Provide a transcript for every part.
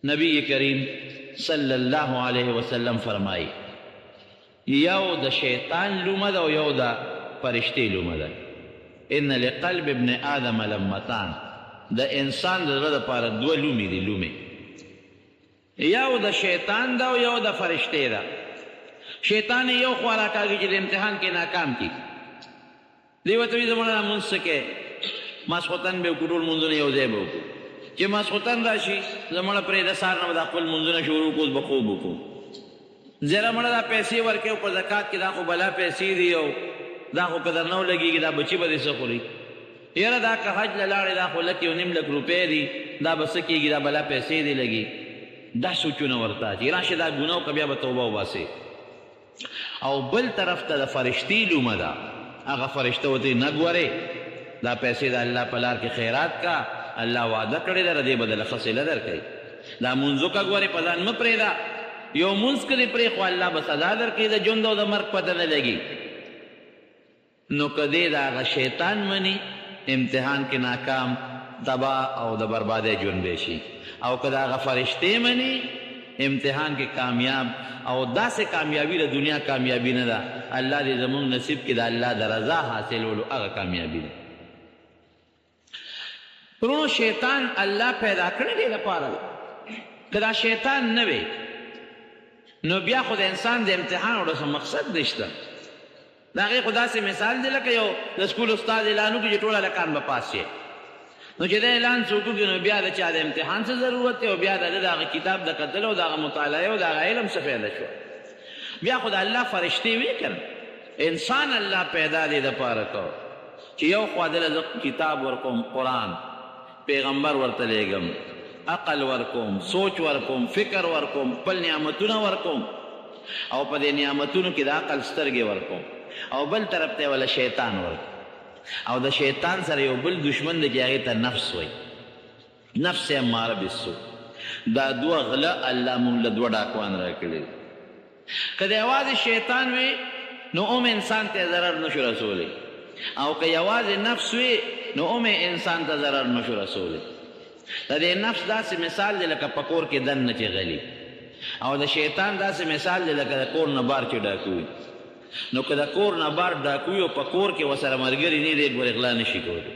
نبی کریم صلی اللہ علیہ وسلم فرمائی یو د شیطان لومه ده او یو د فرشتې لومه ده. ان لقلب ابن آدم لمتان، د انسان د زړه دپاره دوه لومې دي. لومې یو د شیطان ده او یو د فرشتې ده. شیطان یو خوا راکاږي چې د امتحان کې ناکام کي. دی ورته وایي زموږ نه لمونځ څه کوې، ماسخوتن به وکړو، ټول لمونځونه یو ځای به وکړو. چې ماسخوتن راشي زموږ پرېږده سهار نه به دا خپل لمونځونه شروع کړو، اوس به خوب وکړو. زیره مړه دا پیسې ورکوي په زکات کې، دا خو بلا پیسې دي او دا خو که درنه ولګېږي دا بچي به دې څه خوري. یاره دا که حج له لاړې دا خو لک یو نیم لک روپۍ دي، دا به څه کېږي، دا بلا پیسې دې لګي. دا سوچونه ورته چې راشي دا ګناه وکړه بیا به توبه وباسې. او بل طرف ته د فرشتې لومه ده. هغه فرشته ورته نه ګورې، دا پیسې د الله په لار کې خیرات کا، الله وعده کړې ده دې به دله ښه صله درکوي. دا مونځ وکړه ګورې په ځان مه پرېږده. یو مونځ که دې پرېښو الله به سزا درکوي، د ژوند او د مرګ پته نه لګي. نو که دې د هغه شیطان مني امتحان کې ناکام، تباه او د بربادۍ ژوند به شي. او که د هغه فرشتې مني امتحان کې کامیاب، او داسې کامیابي د دنیا کامیابي نه ده. الله دې زموږ نصیب کې د الله د رضا حاصلولو هغه کامیابي ده. ورونو شیطان الله پیدا کړی دی لپاره ده. که دا شیطان نه وي نو بیا خو د انسان د امتحان وړو مقصد نشته. د هغې خو داسې مثال دی لکه یو د سکول استاد اعلان وکړي چې ټول هلکان به پاس شي. نو چې د اعلان څوک وکړي نو بیا د چا د امتحان څه ضرورت دی، او بیا د هغه کتاب د کتلو او د هغه مطالعې او د هغه علم څه فایده شوه. بیا خو د الله فرشتې وي که انسان الله پیدا دی دپاره کو چې یو خوا دله زه کتاب ورکوم، قرآن، پیغمبر ورته لیږم، عقل ورکوم، سوچ ورکوم، فکر ورکوم، خپل نعمتونه ورکوم، او په دې نعمتونو کې د عقل سترګې ورکوم. او بل طرف ته ولا شیطان ورکوم. او د شیطان سره یو بل دشمن دی چې هغې ته نفس وایي، نفس اماره بالسوء. دا دوه غله الله مونږ له دوه ډاکوان راکړي. که د یوازې شیطان وي نو انسان ته ضرر نشو رسولی، او که یوازې نفس وي نو انسان ته ضرر نشو رسولی. د دې نفس داسې مثال دی لکه په کور کې دننه چې غلي، او د شیطان داسې مثال دی لکه د کور نه بار چې ډاکوي. نو که د کور نه بار ډاکوي او په کور کې ورسره ملګري نه دی ګورې غلا نشي کولی.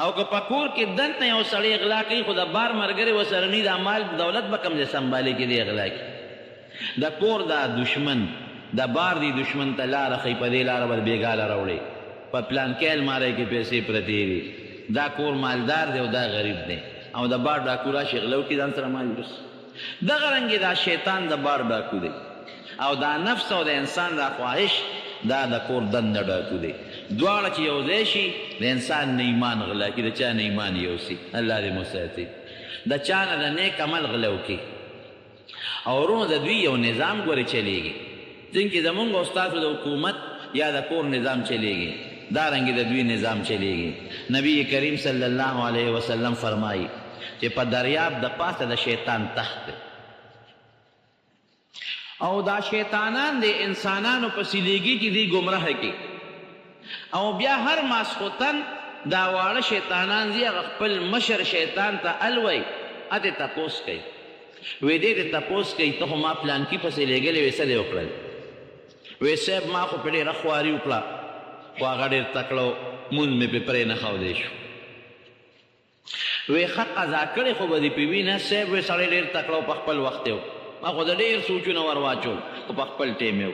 او که په کور کې دننه یو سړی غلا کوي خو د بار ملګري ورسره نه، دا مال دولت به کوم ځای سنبالي چې دی غلا کوي. د کور دا دشمن، د بار دی دشمن ته لاره ښیي، په دې لاره به بېګاله راوړي، په پلانکۍ المارۍ کې پیسې پرتې دي، دا کور مالدار دی او دا غریب دی، او د بار ډاکو راشي غله وکړي ځان سره مال یوسي. دغه رنګې دا شیطان د بار ډاکو دی، او دا نفس او د انسان دا خواهش دا د کور دننه ډاکو دی. دواړه چې یو ځای شي د انسان نه ایمان غلا کړي، د چا نه ایمان یوسي. الله دې مو ساتي. د چا نه د نیک عمل غلا وکړي. او ورونو د دوی یو نظام ګورې چلیږي، ځینې کې زمونږ او ستاسو د حکومت یا د کور نظام چلیږي، دارنګې د دوی نظام چلیږي. نبی کریم صلی الله علیه وسلم فرمایي چې په دریاب د پاسه د شیطان تخت دی، او دا شیطانان د انسانانو پسې لیږي چې دوی ګمراه کړي. او بیا هر ماسخوتن دا واړه شیطانان ځي هغه خپل مشر شیطان ته الوی اتې تپوس کوي، وی دې ته تپوس کوي ته خو ما پلانکي پسې لیږلې وې څه دې وکړل؟ وی صاحب ما خو پې ډېره خواري وکړه، خو هغه ډېر تکړه مونځ مې پې پرې نه ښودی شو. وی ښه قضا کړې خو به دې پې وي نه صاحب، وی سړی ډېر تکړه و په خپل وخت یې ما خو د ډېر سوچونه ور واچول خو په خپل ټیم یې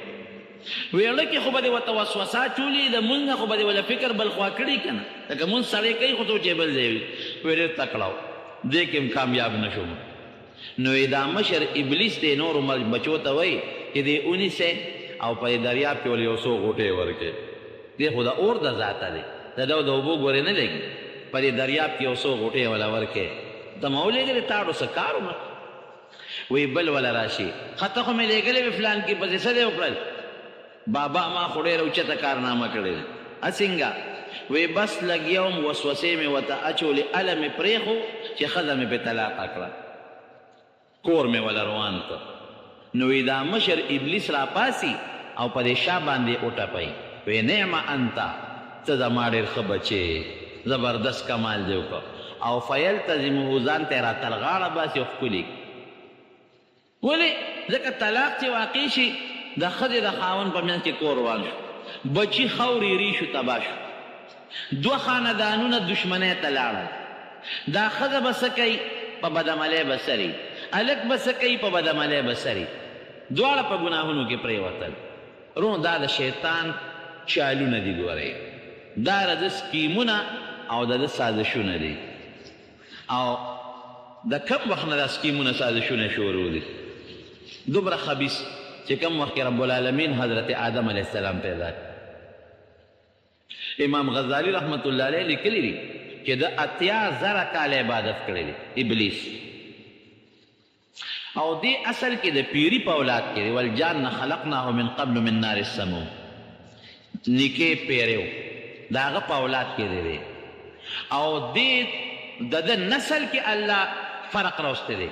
وی اړه کې خو به دې ورته وسوسه چولي، د مونځ نه خو به دې وله فکر بل خوا کړي که نه، لکه مونځ سړی کوي خو سوچ یې بل ځای وي. وی ډېر تکړه و، دې کې هم کامیاب نه شوم. نو دا مشر ابلیس دی نورو بچو ته وایي چې دې ونیسئ او په دریاب کې ولې یو څو غوټې ورکړئ. دې خو د اور د ذاته دی، د ده د اوبو ګورې نه لګي، په دې دریاب کې یو څو غوټې وله ورکړئ. ته ما ولېږلې تاړو څه کار ومه؟ وی بل وله راشي ښه ته خو مې لېږلې وې فلان کې پسې څه دې وکړل؟ بابا ما خو ډېره اوچته کارنامه کړې ده. څنګه؟ وی بس لګیا وم وسوسې مې ورته اچولې، اله مې پرېښو چې ښځه مې پې طلاقه کړه، کور مې وله روان کړ. نو وی دا مشر ابلیس را پاسي او په دې شا باندې وټپئ، وی نعم انت، ته زما ډېر ښه بچې، زبردست کمال دې وکړه. او فیلتزمه ځان ته راته غاړه باسي او ښکلي ولې ځکه طلاق چې واقع شي د ښځې د خاوند په منځ کې کور روان شو بچي خورې ریشو تباه شو دوه خاندانونه دشمنۍ ته لاړل دا ښځه به څه کوي په بدعملۍ به سري هلک به څه کوي په بدعملۍ به سري دواړه په ګناهونو کې پرېوتل روح دا د شیطان چالونه دي ګورئ دا د ده سکیمونه او د ده سازشونه دي او د کم وخت نه دا سکیمونه سازشونه شروع دي دومره خبیث چې کم وخت کې رب العالمین حضرت آدم علیه السلام پیدا امام غزالی رحمت الله علیه لیکلی دي چې د 80,000 کاله عبادت کړی دی ابلیس او دی اصل کې د پیری په اولاد کې دی والجان خلقناه من قبل من نار السموم نیکې پیریو د هغه په اولاد کې دی او دی د ده نسل کې الله فرق راوستی دی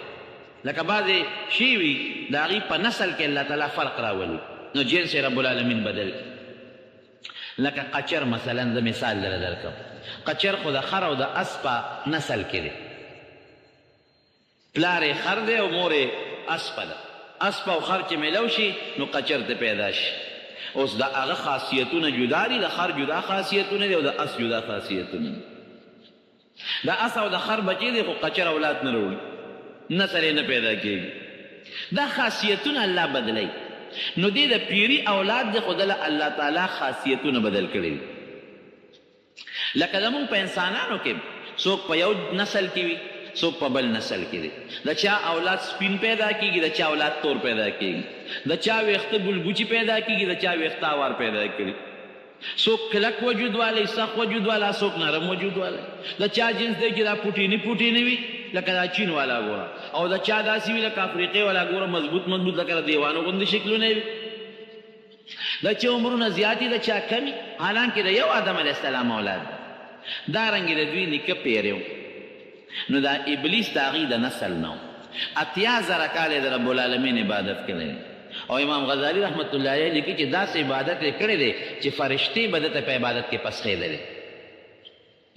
لکه بعضې شی وي د هغې په نسل کې الله تعالی فرق راولي نو جنس رب العالمین بدل لکه قچر مثلا زه مثال دله درکړم قچر خو د خر او د اس په نسل کې دی پلار یې خر دی او مور یې اسپه ده اسپه او خر چې میلو شي نو قچر ته پیدا شي اوس د هغه خاصیتونه جدا دي د خر جدا خاصیتونه دي او د اس جدا خاصیتونه دي د اس او د خر بچی دی خو قچر اولاد نه راوړي نسل یې نه پیدا کېږي دا خاصیتونه الله بدلی نو دې د پیری اولاد دی خو دله الله تعالی خاصیتونه بدل کړي دي لکه زمونږ په انسانانو کې څوک په یو نسل کې وي څوک په بل نسل کې دی د چا اولاد سپین پیدا کېږي د چا اولاد تور پیدا کېږي د چا ویښته ګلګوچي پیدا کېږي د چا ویښته اوار پیدا کړي څوک کلک وجود والی سخت وجود والا څوک نرم وجود والا د چا جنس دی چې دا پوټینې وي لکه دا چین والا ګوره او د چا داسې وي لکه افریقې والا ګوره مضبوط لکه د دیوانو غوندې شکلونه وي د چا عمرونه زیات دي د چا کمي حالانکې د یو آدم علیه السلام اولاد دارنګې د دوی نیکه پیری نو دا ابلیس د هغې د نسل نه 80,000 کاله د رب العالمین عبادت کړی او امام غزالی رحمت الله علیه لیکي چې داسې عبادت یې کړی دی چې فرشتې به دته په عبادت کې پسخېدلې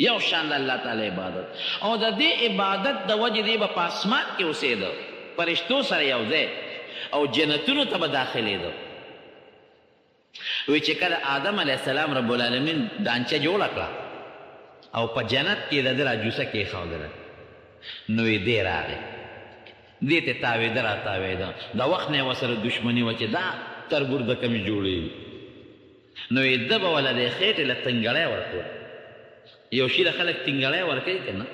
یو شان د الله تعالی عبادت او د دې عبادت د وجې دی به په اسمان کې اوسېده فرشتو سره یو ځای او جنتونو ته به داخلېده وی چې کله آدم علیه السلام رب العالمین دانچه جوړه کړه او په جنت کې د ده راجوسه کېښودله نو یې دی راغی دې ته تاوېده را تاوېده د وخت نه یې ورسره دشمني وه چې دا تربور د کمې جوړېږي نو یې ده به وله دې خېټې له تنګړی ورکړه یو شي له خلک تنګړی ورکوي که نه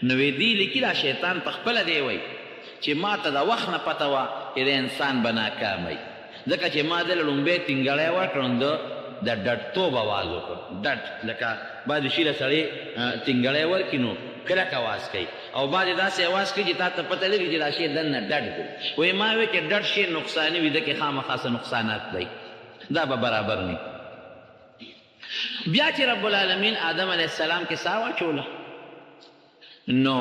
نو یې دې لیکي دا شیطان په خپله دی وایي چې ما ته د وخت نه پته وه چې د انسان به ناکاموي ځکه چې ما دله لومبی تنګړی ورکړه نو ده د ډډتوب اواز وکړ ډډ لکه بعضې شي له سړی تنګړی ورکړي نو کلک اواز کوي او بعضې داسې اواز کوي چې تا ته پته لري چې دا شی دننه ډډ دی وایي ما وی چې ډډ شی نقصاني وي ده کې خامخا څه نقصانات دی دا به برابر نه بیا چې رب العالمین آدم علیه السلام کې ساه واچوله نو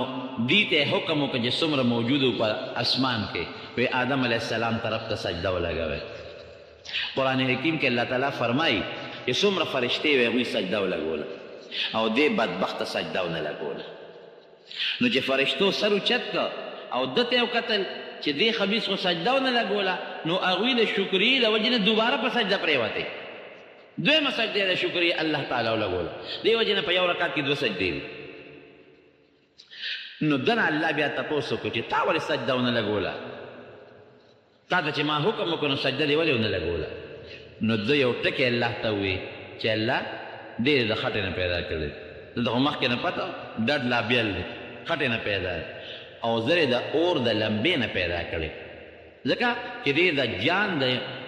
دې ته حکم وکړه چې څومره موجود و په اسمان کې وی آدم علیه السلام طرف ته سجده ولګوئ قرآن حکیم کې الله تعالی فرمایي چې څومره فرشتې وې هغوی سجده ولګوله او دې بدبخته سجده ونه لګوله نو چې فرشتو سر اوچت کړه او ده ته یې وکتل چې دې خبیث خو سجده ونه لګوله نو هغوی د شکرې له وجې نه دوباره په سجده پرېوتې دویمه سجده د شکرې الله تعالی ولګوله دې وجې نه په یو رکعت کې 2 سجدې دي نو دنه الله بیا تپوس وکړو چې تا ولې سجده ونه لګوله تا ته چې ما حکم وکړو نو سجده دې ولې ونه لګوله نو ده یو ټکی الله ته ووایي چې الله دې د خټې نه پیدا کړی دلته خو مخکې نه پته ډډ لا بیل دی خټې نه پیدا دی او زه د اور د لمبې نه پیدا کړی ځکه چې دې د جان د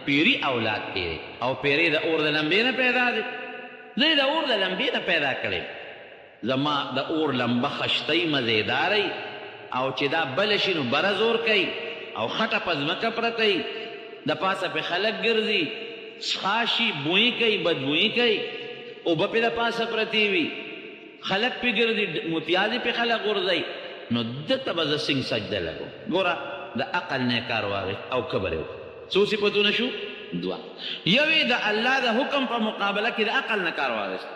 پیری اولاد کې او پیری د اور د لمبې نه پیدا دی زه د اور د لمبې نه پیدا کړی زما د اور لمبه خشتۍ مزیداری او چې دا بل شي نو بره زور کوي او خټه په ځمکه پرته وي د پاسه پې خلک ګرځي څښاشي بویي کوي بدبویي کوي اوبه پې د پاسه پرتې وي خلک پې ګرځي متیازې پې خلک غورځوي نو دته به زه څنګه سجده لګو ګوره د عقل نه کار واخیست او کبر یې وکړو څو صفتونه شو 2 یوې د الله د حکم په مقابله کې د عقل نه کار واخیست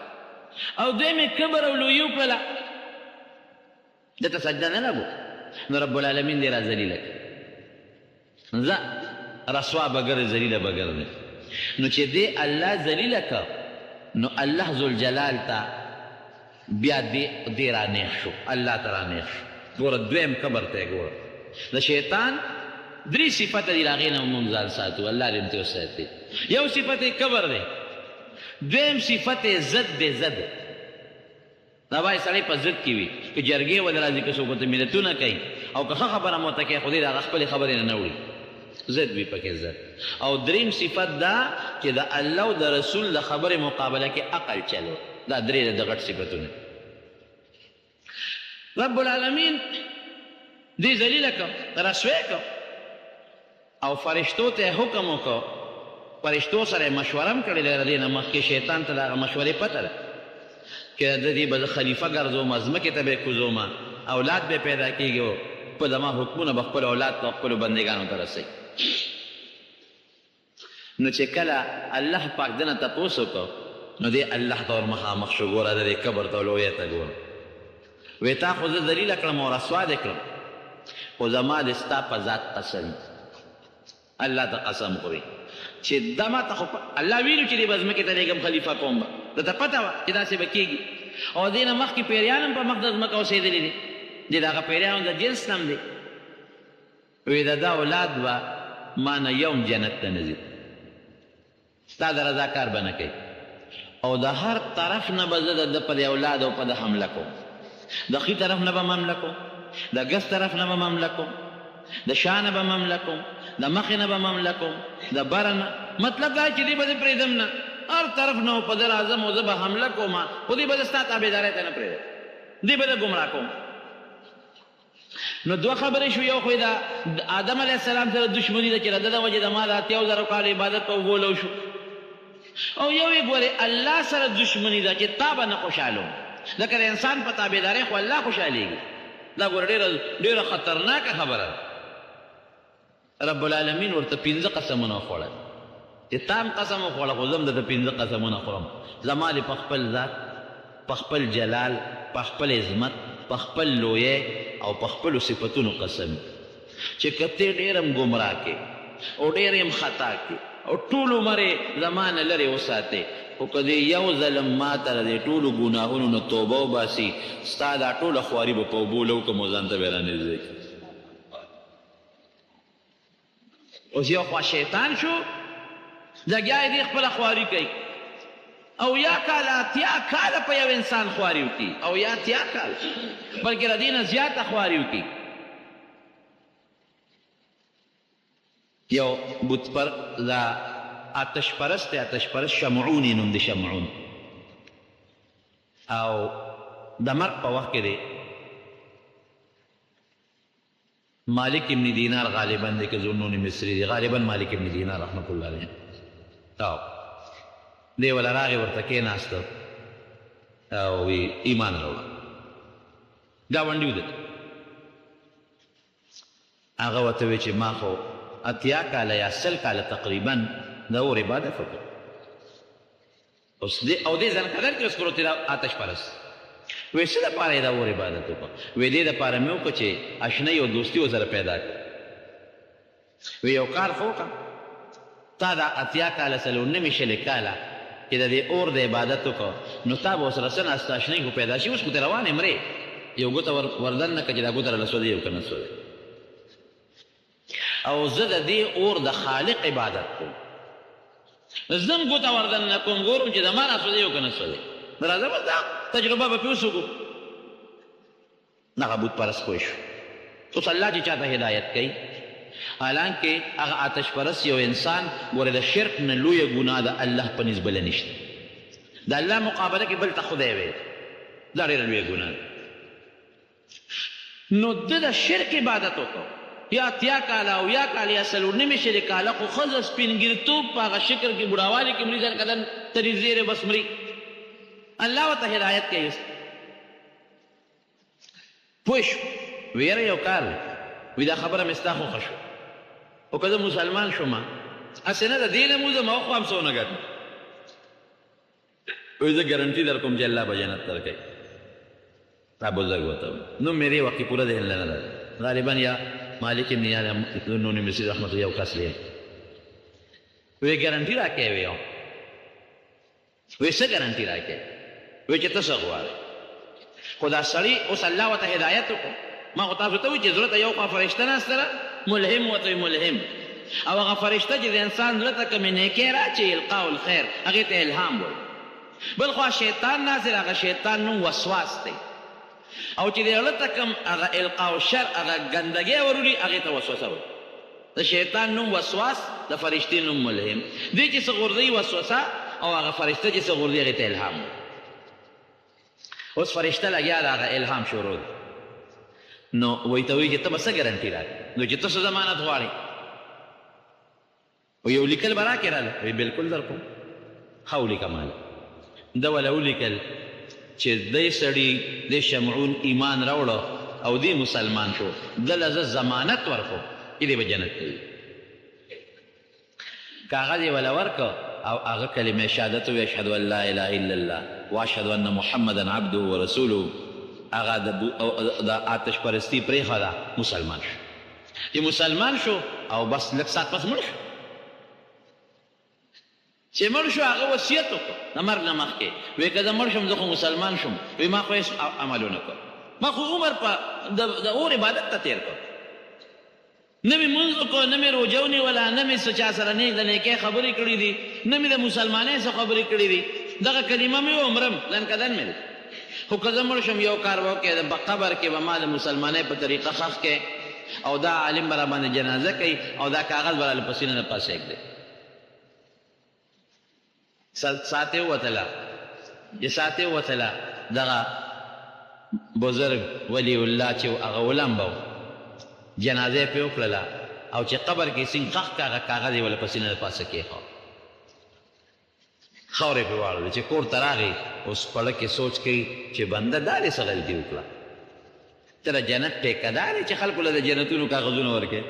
او دویمې کبر او لویي وکړله دته سجده نه لګو نو رب العالمین دې را ذلیله کړ ځه رسوا بګر ذلیله بګر دی نو چې دې الله ذلیله کړ نو الله ذوالجلال ته بیا دې را نیغ شو الله ته را نیغ شو ګوره دویم قبر ته یې ګوره د شیطان درې صفته دي هغې نه مونږ ځان ساتو الله دې موږ وساتي یو صفت یې قبر دی دویم صفت یې ضد دی ضد دا باید سړی په ضد کې وي که جرګې ولې راځي که څوک ورته ملتونه کوي او که ښه خبره مو ورته کوي خو دې د هغه خپلې خبرې نه وړي ضد وي پکې ضد او دریم صفت دا چې د الله او د رسول د خبرې مقابله کې عقل چلو دا درې د غټ صفتونه رب العالمین دې ذلیله کړ رسوی کړ او فرشتو ته حکم وکړ فرشتو سره مشوره هم کړې ده د دې نه مخکې شیطان ته د هغه مشورې پته ده چې د دې به زه خلیفه ګرځوم ځمکې ته به یې کوزوم اولاد به پیدا کېږي په زما حکمونه به خپل اولاد ته خپلو بندګانو ته رسوي نو چې کله الله پاک ده نه تپوس وکړ نو دې الله ته ور مخامخ شو ګوره د دې قبر ته لویې ته ګوره وی تا خو زه ذلیله کړم او رسوا دې کړم خو زما د ستا په ذات قسم الله ته قسم خوري چې دا ما ته خو الله ویلو چې دې به ځمکې ته لېږم خلیفه کوم به درته پته وه چې داسې به کېږي او دې نه مخکې پیریان هم په مخ د ځمکه اوسېدلي دي د هغه پیریانو د جنس هم دی وی د ده اولاد به ما نه یوم جنت ته نه ځي ستا د رضا کار به نه کوي او د هر طرف نه به زه د ده په د اولاد او په د حمله کوم د ښي طرف نه به حمله کوم د ګس طرف نه به حمله کوم د شا نه به حمله کوم د مخې نه به حمله کوم د بره نه مطلب دا چې دې به زه پرېږدم نه هر طرف نه په ده راځم او زه به حمله کوم خو دې به زه ستا تابعدارۍ ته نه پرېږدم دې به زه ګمراه کوم نو دوه خبرې شو یو خو د آدم علیه السلام سره دشمني ده چې د ده د وجې د ما د 8000 کال عبادت په وبولو شو او یو یې ګورې الله سره دشمني ده چې تا به نه خوشحالوم لکه د انسان په تابعدارۍ خو الله خوشحالېږي دا ګوره ډېره خطرناکه خبره ده رب العالمین ورته 15 قسمونه وخوړل چې تا هم قسم وخوړه خو زه هم درته 15 قسمونه خورم زما دې په خپل ذات په خپل جلال په خپل عظمت په خپل لویۍ او په خپلو صفتونو قسم چې که ته ډېر هم ګمراه کې او ډېر هم خطا کې او ټول عمر یې زما نه لرې وساتې خو که دې یو ظلم ما ته د دې ټولو ګناهونو نه توبه وباسي ستا دا ټوله خواري به په اوبو لوکم او ځان ته به رانږدې کړي اوس یو خوا شیطان شو لګیا یې دې خپله خواري کوي او یا کاله 80 کاله په یو انسان خواري وکړي او یا 80 کاله بلکې د دې نه زیاته خواري وکړي یو بت پر دا آتش پرست شمعون یې نوم دی شمعون او د مرګ په وخت کې دی مالک ابن دینار غالبا دی که ذوالنون مصری دی غالبا مالک ابن دینار رحمت الله علیه او دی ولا راغی ورته کېناسته او وی ایمان راوړه ګاونډي ودته هغه ورته وی چې ما خو 80 کاله یا 100 کاله تقریبا د اور عبادت وکړ اوس دې او دې ځان قدر کې اوس کړو تیر آتش پرست وی څه دپاره یې د اور عبادت وکړه وی دې دپاره مې وکړه چې اشنایي او دوستي ورسره پیدا کړه وی یو کار خو وکړه تا دا 80 کاله 90 کاله چې د دې اور د عبادت وکړه نو تا به ورسره څه ناسته اشنایي خو پیدا شي اوس خو ته روان یې مرې یو ګوته وردن نه کړه چې دا ګوته راله سودی یو که نه سودی او زه د دې اور د خالق عبادت کوم زه هم ګوته وردن نه کوم ګورم چې د ما راسودی یو که نه سودی راځه بس دا تجربه به پې اوس وکړو هغه بت پرست پوه شو اوس الله چې چاته هدایت کوي حالانکه هغه آتش پرست یو انسان ګوره د شرک نه لویه ګناه د الله په نسبت بله نشته د الله مقابله کې بل ته خدای ویل دا ډېره لویه ګناه ده نو ده د شرک عبادت وکړو یا 80 کاله او یا کاله یا 90 کاله خو ښځه سپینګیرتوب په هغه شکل کې بوډاوالي کې مري ځان قدم ترې زیرې بس مري الله ورته هدایت کوي پوه شو ویره یو کار دی وی دا خبره مې ستا خوښه شوه او که زه مسلمان شوم هسې نه د دې نه مو زما خو هم څه ونه ګټم وی زه ګرنټي در کوم چې الله به جنت درکوي دا بزرگ ہوتا ہے نو میرے وقت پورا دہن لینا دا غالباً یا مالک ابن یاد نونی مصری رحمت اللہ کس لئے وی گارنٹی راکے وی ہوں وی سا گارنٹی راکے وی چتا سغوارے خدا سڑی اس اللہ و تا ہدایتو کو ما خطاب ستا وی چی ضرورت یو خواہ فرشتہ ناسترا ملہم و توی ملہم او اگا فرشتہ جد انسان ضرورت کمی نیکی را چی القاء الخیر اگیت الہام بول بل خواہ شیطان نازل اگا شیطان نو وسواس تے او چې دی ولته کم هغه القاء الشر هغه ګندګي ورولي هغه ته وسوسه وي د شیطان نوم وسواس د فرشتي نوم ملهم دی چې څه غردي وسوسه او هغه فرشته چې څه غردي هغه ته الهام اوس فرشته لګیا دا هغه الهام شروع نو وایي ته وایي چې ته څه ګارانټي راکړې نو چې ته څه ضمانت غواړې و یو لیکل به راکړې راله وایي بلکل درکوم ښه ولیکه ماله ده وله ولیکل چې دی سړي د شمعون ایمان راوړه او دی مسلمان شو دله زه ضمانت ورکو چې دی به جنت کوي کاغذ یې وله ورکه او هغه کلمه شهادت وی اشهد ان لا اله الا الله واشهد ان محمدا عبده ورسوله هغه د آتش پرستی پرېښوده مسلمان شو چې مسلمان شو او بس لږ ساعت پس مړ شو چې مړ شو هغه وصیت وکړو د مرګ نه مخکې وی که زه مړ شم زه خو مسلمان شم وی ما خو هېڅ عملونه کړ ما خو عمر په د اور عبادت ته تېر کړ نه مې مونځ وکړو نه مې روژه ونیوله نه مې څه چا سره نیک د نیکۍ خبرې کړي دي نه مې د مسلمانۍ څه خبرې کړي دي دغه کلمه مې ومرم لنکدن مې خو که زه مړ شم یو کار به وکړې د قبر کې به ما د مسلمانۍ په طریقه ښخ کې او دا عالم به راباندې جنازه کوي او دا کاغذ به راله په سینه نه پاس ایږدي ساتې ووتله چې ساتې ووتله دغه بزرگ ولی الله چې هغه ولمبه و جنازه پې وکړله او چې قبر کې سینګ ښخ که هغه کاغذ یې وله په سینه د پاسه کېښود خاورې پې واړولې چې کور ته راغی اوس پړه کې سوچ کوي چې بنده دا دې څه غلطي وکړه ته د جنت ټیکهدار یې چې خلکو له د جنتونو کاغذونه ورکړې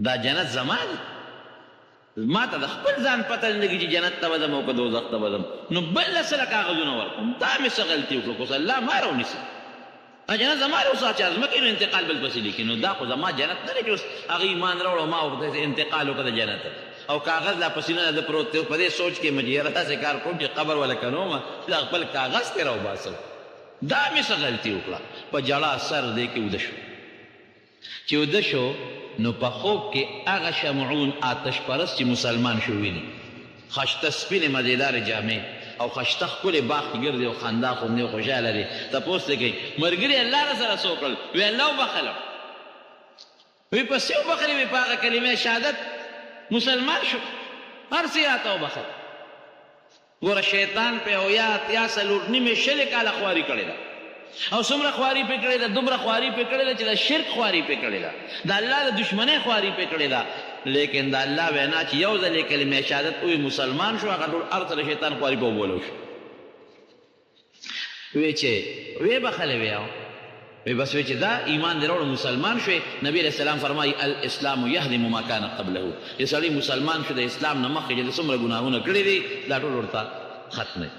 دا جنت زما دی ما ته د خپل ځان پته نه لګي چې جنت ته به ځم او که دوزخ ته به ځم نو بل له سره کاغذونه ورکړم دا مې څه غلطي وکړه اوس الله ما راونیسي جنت زما دی اوس چې ازمکې نو انتقال بل پسې لیکي نو دا خو زما جنت نه دی چې اوس هغه ایمان راوړو ما ورته انتقال وکړه د جنت او کاغذ لا پسینه د پروت دی په دې سوچ کې مجیره داسې کار کوم چې قبر ولا کنومه دا خپل کاغذ ته راوباسم دا مې څه غلطي وکړه په جړا سر دی کې وده شو چې وده شو نو په خوب کې هغه شمعون آتش پرست چې مسلمان شو ویني خشته سپینې مزیدار جامې او خشته ښکلې باغ کې ګرځي او خندا خوندې او خوشحاله دی تپوس دی کوي ملګري الله را سره څه وکړل وی الله وبخلم وی پسې وبخلې وی په هغه کلمې شهادت مسلمان شو هر څه راته وبخل ګوره شیطان په اویا اتیا څلور نیمې شلې کاله خواري کړې ده او څومره خواري پې کړې ده دومره خواري پې کړې ده چې د شرک خواري پې کړې ده د الله د دشمنۍ خواري پې کړې ده لیکن د الله وینا چې یو ځل یې کلمې شهادت ووایي مسلمان شو هغه ټول هر څه د شیطان خواري په وبولو شو وی چې وی بخلې وی وی بس وی چې دا ایمان دې راوړو مسلمان شوې نبی علیه السلام فرمایي الاسلام یهدم ما کان قبله چې سړی مسلمان شو د اسلام نه مخکې چې څومره ګناهونه کړي دي دا ټول ورته ختموي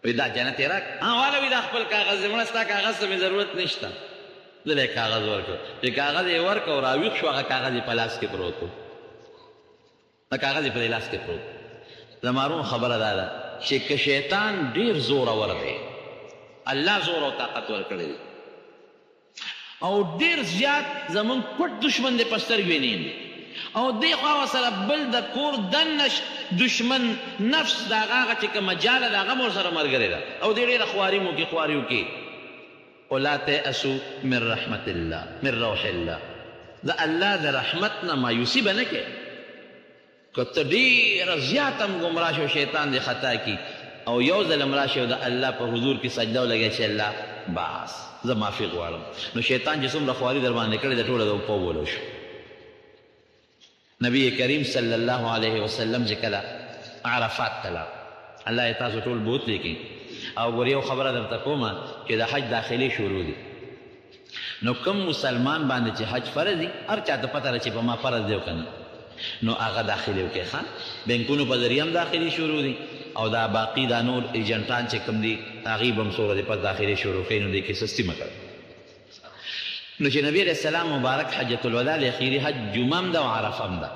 وی دا جنت یې راک والا وی دا خپل کاغذ مړه ستا کاغذ ته مې ضرورت نشته دله کاغذ ورکړ چې کاغذ یې ورکړ او راویښ شو هغه کاغذ یې په لاس کې پروت و دا کاغذ یې په لاس کې پروت د مارون خبره دا ده چې که شیطان ډېر زورور دی الله زور او طاقت ورکړی دی او ډېر زیات زمونږ پټ دشمن دی په سترګو یې نه او دې خوا سره بل د کور دننه دشمن نفس د هغه چې کومه جاله د هغه مور سره ملګری ده او دې ډېره خواري مو کې خواري وکړي ولا تیأسوا من رحمت الله من روح الله د الله د رحمت نه مایوسي به نه کوې که ته ډېره زیات هم ګمراه شو شیطان دې خطا کي او یو ځل هم راشي او د الله په حضور کې سجده ولګوې چې الله بس زه معافي غواړم نو شیطان چې څومره خواري در باندې کړې ده ټوله د اوپه وبولو شو نبی کریم صلی الله علیه وسلم چې کله عرفات ته لاړ الله یې تاسو ټول بوتلی کړي او ګورې یو خبره درته کومه چې د حج داخلي شروع دي نو کوم مسلمان باندې چې حج فرض دي هر چا ته پته ده چې په ما فرض دی او که نه نو هغه داخلي وکړي ښه بینکونو په ذریعه هم داخلي شروع دي او دا باقي دا نور ایجنټان چې کوم دي هغوی به هم څومره د پس داخلې شروع کوي نو دې کې سستي مه کوئ. نو چې نبي علیه السلام مبارک حجة الوداع د اخري حج جمعه هم ده او عرفه هم ده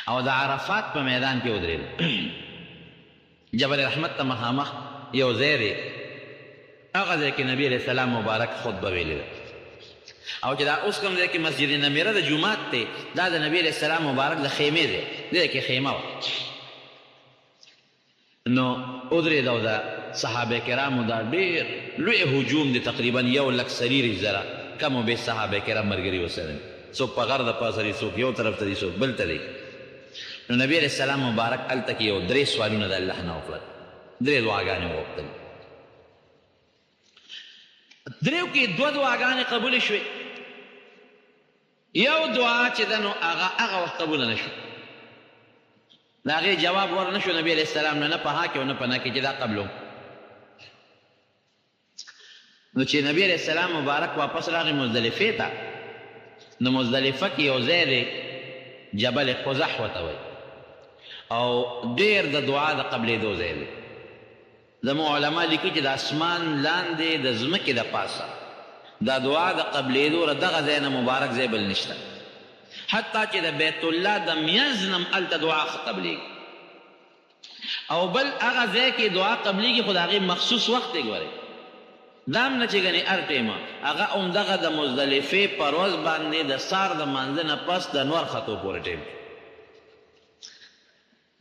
او د عرفات په میدان کې ودرېد. جبل رحمت ته مخامخ یو ځای دی، هغه ځای کې نبي علیه السلام مبارک خطبه ویلې ده. او چې دا اوس کوم ځای کې مسجد نمیره د جومات دی، دا د نبي علیه السلام مبارک د خیمې دی، دې کې خیمه وه. نو ودرېد او د صحابه کرامو دا ډېر لوی هجوم دی، تقریبا 1,40,000 کم و بیش صحابه کرام ملګري ورسره دي، څوک په غر د پاسه دي، څوک یو طرف ته دي، څوک بل ته دی. نو نبی علیه السلام مبارک هلته کې یو 3 سوالونه د الله نه وکړل، 3 دعاګانې وغوښتل. 3 کې 2 دعاګانې قبول شوې، یو دعا چې ده نو هغه وخت قبوله نه شو، د هغې جواب ور نه شو نبي علیه السلام نه په ها کې او نه په نه کې چې دا قبلو. نو چې نبی علیه السلام مبارک واپس راغی مزدلفې ته، نو مزدلفه کې یو ځای دی جبل قزح ورته وایي او ډېر د دعا د قبلېدو ځای دی. زموږ علما لیکي چې د اسمان لاندې د ځمکې د پاسه دا دعا د قبلېدو له دغه ځای نه مبارک ځای بل نشته، حتی چې د بیت الله د میانځ نه هم هلته دعا ښه قبلېږي او بل هغه ځای کې دعا قبلېږي، خو د هغې مخصوص وخت دی. ګورئ دا هم نه چې ګنې هر ټیمه هغه همدغه د مزدلفې په ورځ باندې د سار د مانځه نه پس د نور ختو پورې ټیم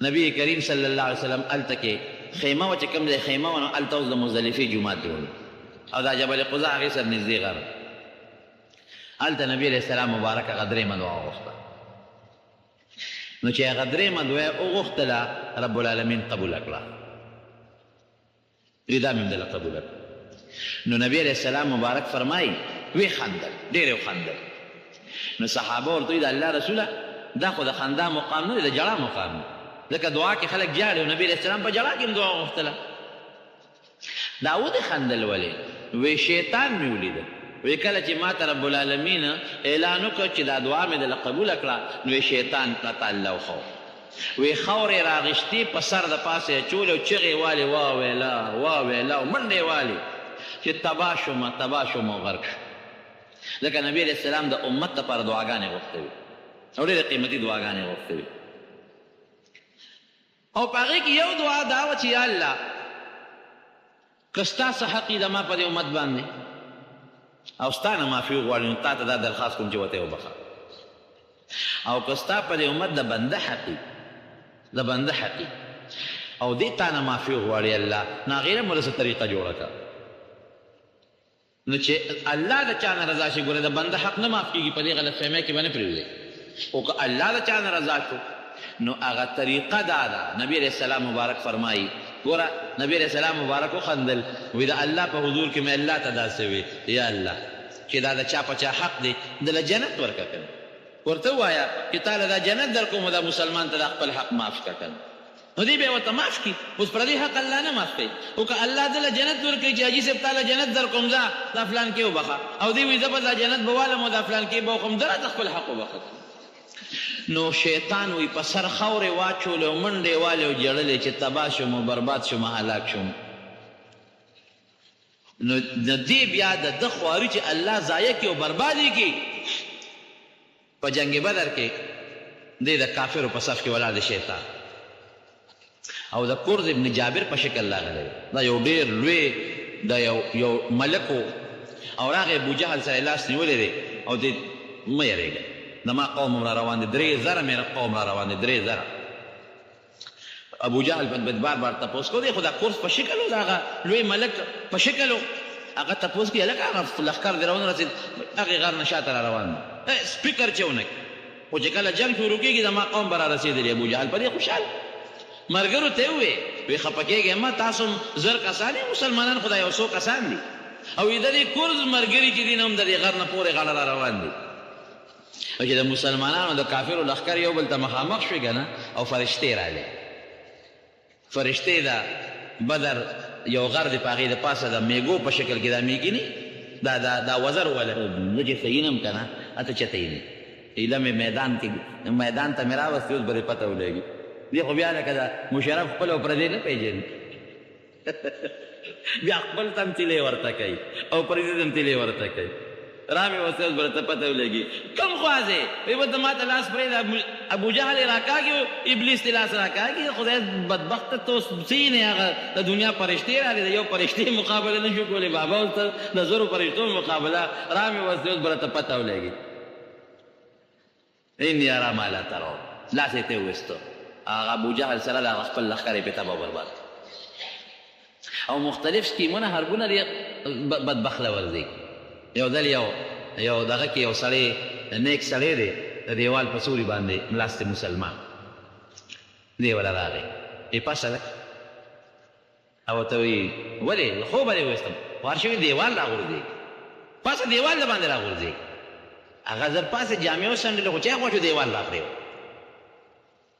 نبی کریم صلی الله علیه وسلم هلته کې خیمه وه چې کوم ځای خیمه وه نو هلته اوس د مزدلفې جومات دی او دا جبل قزح هغې سره نږدې غر. هلته نبی علیه السلام مبارک هغه 3 دعا وغوښته. نو چې هغه 3 دعا وغوښتله رب العالمین قبوله کړه، وی دا مې همدله قبوله کړه. نو نبی علیه السلام مبارک فرمایي وی خندل، ډېر یې وخندل. نو صحابه ورته وایي د الله رسوله دا خو د خندا مقام نه دی، د جړا مقام دی، ځکه دعا کې خلک جاړي او نبي علیه السلام په جړا کې هم دعا وغوښتله. دا ودې خندل ولې؟ وی شیطان مې ولیده، وی کله چې ما ته رب العالمین اعلان وکړ چې دا دعا مې دله قبوله کړه نو شیطان راته الله وښو، وی خاورې راغشتې په سر د پاسه یې اچولې او چغې والې واویلا واویلا او منډې والې چې تباه شوم او غرق شو. ځکه نبي علیه السلام د امت دپاره دعاګانې غوښتې وي او ډېرې قیمتي دعاګانې غوښتې وي او په هغې کې یو دعا دا وه چې یا الله که ستا څه حق وي زما په دې امت باندې او ستا نه معافي وغواړي نو تا ته دا درخواست کوم چې ورته یې وبخه، او که ستا په دې امت د بنده حق وي د بنده حق وي او دې تا نه معافي وغواړي الله نو هغې نه مله څه طریقه جوړه کړه. نو چې الله د چا نه رضا شي، ګوره د بنده حق نه معاف کېږي، په دې غلط فهمۍ کې به نه پرېږدي، او که الله د چا نه رضا شو نو هغه طریقه دا ده. نبی علیه السلام مبارک فرمایي، ګوره نبی علیه السلام مبارک وخندل، وی د الله په حضور کې مې الله ته داسې وي یا الله چې دا د چا په چا حق دی دله جنت ورکړه کنه، ورته ووایه چې تا له دا جنت در کوم دا مسلمان ته دا خپل حق معاف کړه کنه، نو دی به ورته معاف کړي. اوس پردي حق الله نه معاف کوي، او که الله دله جنت ورکوي چې حاجي صاحب تا له جنت در کوم ځه دا فلان کې وبخه، او دی وایي زه به دا جنت به والم او دا فلان کې به وخم، ده راته خپل حق وبخه. نو شیطان وی په سر خاورې واچولې او منډې والې او جړلې چې تباه شوم او برباد شوم هلاک شوم. نو دې بیا د ده خواري چې الله ضایع کړي او برباد یې کړي، په جنګ بدر کې دی د کافرو په صف کې ولاړ دی شیطان او د کرز ابن جابر په شکل راغلی، دا یو ډېر لوی دا یو ملک و او راغی ابوجهل سره لاس نیولی دی او دې مه یېرېږه زما قوم را روان دي، 3,000 مې قوم را روان دي 3,000. ابوجهل بار بار تپوس کو دی، خو دا کورس په شکل و، د هغه لوی ملک په شکل و، هغه تپوس کوي هلکه هغه لښکر دې راونرسېد هغې غر نه شاته را روان دی، سپیکر چې ونه کړي، خو چې کله جنګ شروع کېږي زما قوم به را رسېدلي. ابوجهل په دې خوشحال ملګرو ته یې وویې وی خفه کېږئ مه، تاسو هم 1000 کسان یې مسلمانان، خو دا 100 کسان دي او د دې کورز ملګري چې دي نه هم د دې غر نه پورې غاړه را روان دي. او چې د مسلمانانو د کافرو لښکر یو بل ته مخامخ شوې که نه او فرشتې راغلې، فرشتې د بدر یو غر دی په هغې د پاسه د میږو په شکل کې دا میږي نه دا وزر وله زه چې صحیح که نه اته چته یې نه ایله مې میدان ته مې راوستې، اوس به دې پته ولګي دی خو بیا لکه د مشرف خپل او پردی نه پیژني بیا خپل تمثیلې ورته کوي او پردي تمثیلې ورته کوي رامې ورته اوس به ته پته ولګي کوم خوا ځې وایي به ته ما ته لاس پرېږده ابو جهل یې راکاږي او ابلیس ته لاس راکاږي خدای بدبخته ته اوس څه نه هغه د دنیا فرشتې راغلې د یو فرشتې مقابله نه شو کولی بابا اوس ته د زرو فرشتو مقابله رامې ورته اوس به راته پته ولګي اني ارى ما لا ترون لاس یې ته وویسته هغه ابو جهل سره د هغه خپل لښکر یې پې تباه برباد او مختلف سکیمونه حربونه دې بدبخله ورځي یو ځل یو دغه کې یو سړی نیک سړی دی د دیوال په سوري باندې ملاستې مسلمان دی ولا راغی ای پاسه ده او ته وایي ولې خوبه دې وویستم وار شوي دیوال راغورځي پاسه دیوال د باندې راغورځي هغه زر پاسه جامې وڅنډلې خو چا غوښو دیوال راپرېوت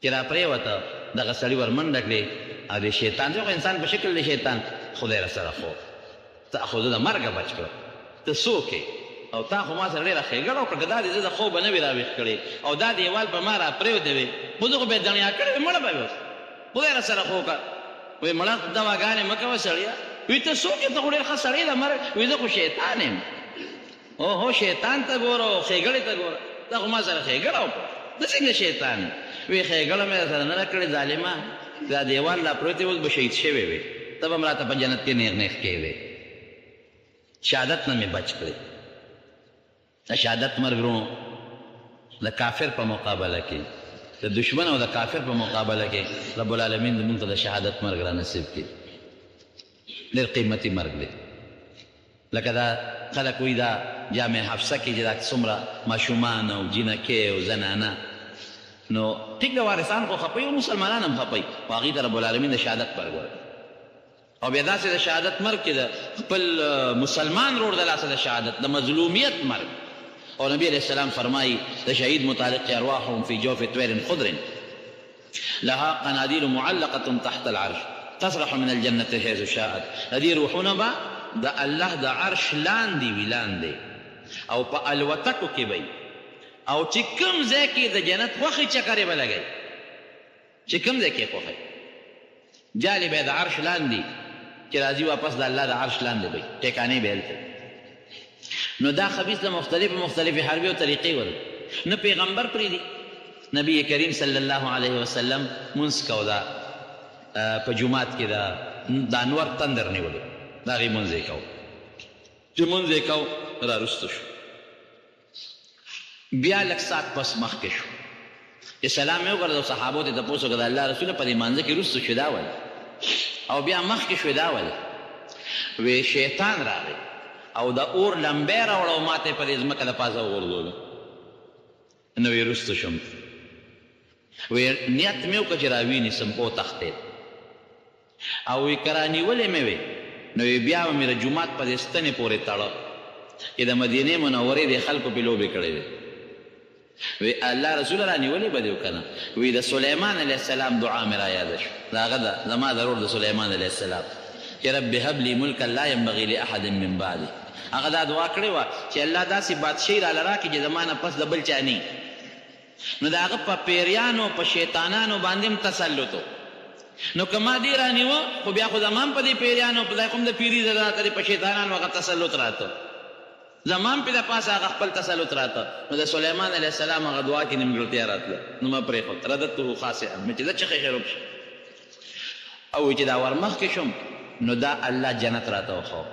چې راپرېوته دغه سړي ور منډه کړې او د شیطان چې انسان په شکل د شیطان خدای را سره خو ته خو زه د مرګه بچ کړم ته څوک او تا خو ما سره ډېره ښېګڼه وکړه که دا دې زه د خوبه نه وي راویښ کړی او دا دیوال په ما را پرېوتی وي خو زه خو بیا دڼیا کړی وي مړه به وي اوس خدای را سره خو وکړه وایي مړه دواګانې مه کوه سړیه وایي ته څوک یې ته خو ډېر ښه سړی د مرګ وایي زه خو شیطان یم اوهو شیطان ته ګوره ښېګړې ته ګوره تا خو ما سره ښېګړه وکړه ته څنګه شیطان یې وایي ښېګړه مې در سره نه ده کړې ظالمه دا دیوال را پروت اوس به شهید شوی وي ته به هم راته په جنت کې نیغ نیغ کېدې شهادت نه مې بچ کړې د شهادت مرګ ورونو د کافر په مقابله کې د دشمن او د کافر په مقابله کې رب العالمین زموږ ته د شهادت مرګ را نصیب کړي ډېر قیمتي مرګ دی لکه دا خلک وایي دا جامع حفصه کې چې دا څومره ماشومان او جینکې او زنانه نو ټیک د وارثان خو خپوي او مسلمانان هم خپوي خو هغوی ته رب العالمین د شهادت مرګ ورکړي او بیا داسې د شهادت مرګ کې د خپل مسلمان رور د لاسه د شهادت د مظلومیت مرګ او نبی علیہ السلام فرمایي د شهید متعلق ارواحهم فی جوف طیر خضر لها قنادیل معلقة تحت العرش تصرح من الجنة حيث شاءت د دې روحونه به د الله د عرش لاندې وي لاندې او په الوتکو کې به او چې کوم ځای کې د جنت خوښې چکرې به لګوي چې کوم ځای کې خوښې جالې به د عرش لاندې چې راځي واپس د الله د عرش لاندې به ټیکانې به هلته نو دا خبیث له مختلفې حربي او طریقې ور نه پیغمبر پرېږدي نبی کریم صلی الله علیه وسلم مونځ کو دا په جومات کې د انور تندر نیولو د هغې مونځ یې کو چې مونځ یې کو را رسته شو بیا لږ ساعت پس مخکې شو چې سلام یې وکړه او صحابو ته تپوس وکړه د الله رسوله په دې مانځه کې رسته شو دا ولې او بیا مخکې شو دا ولې وی شیطان راغی او د اور لمبې راوړه او ما ته یې په دې ځمکه د پاسه وغورځولو نو وی رسته شم وی نیت مې وکړه چې راوینیسم او تښتېد او وی که رانیولې مې وې نو وی بیا به مې د جومات په دې ستنې پورې تړه چې د مدینې منورې د خلکو پې لوبې کړې وې وی الله رسول رانیولې به دې وکنه وی د سلیمان علیه السلام دعا مې را یاده شو د هغه ده زما ضرور د سلیمان علیه السلام چې رب هب لي ملکا لا ینبغي لاحد من بعدي هغه دا دعا کړې وه چې الله داسې بادشاهي راله راکړي چې زما نه پس د بل چا نه نو د هغه په پیریانو په شیطانانو باندې هم تسلط و نو که ما دې رانیوه خو بیا خو زما هم په دې پیریانو په ځای خو هم د پیري راته په شیطانانو هغه تسلط راته زمان په د پاسه هغه خپل تسلط راته نو د سلیمان علیه السلام هغه دعا کې نیمګړتیا راتله نو ما پرېښود رددته خاصعا مې چې زه چخې خیروب شم او چې دا ورمخکې شم نو دا الله جنت راته وښو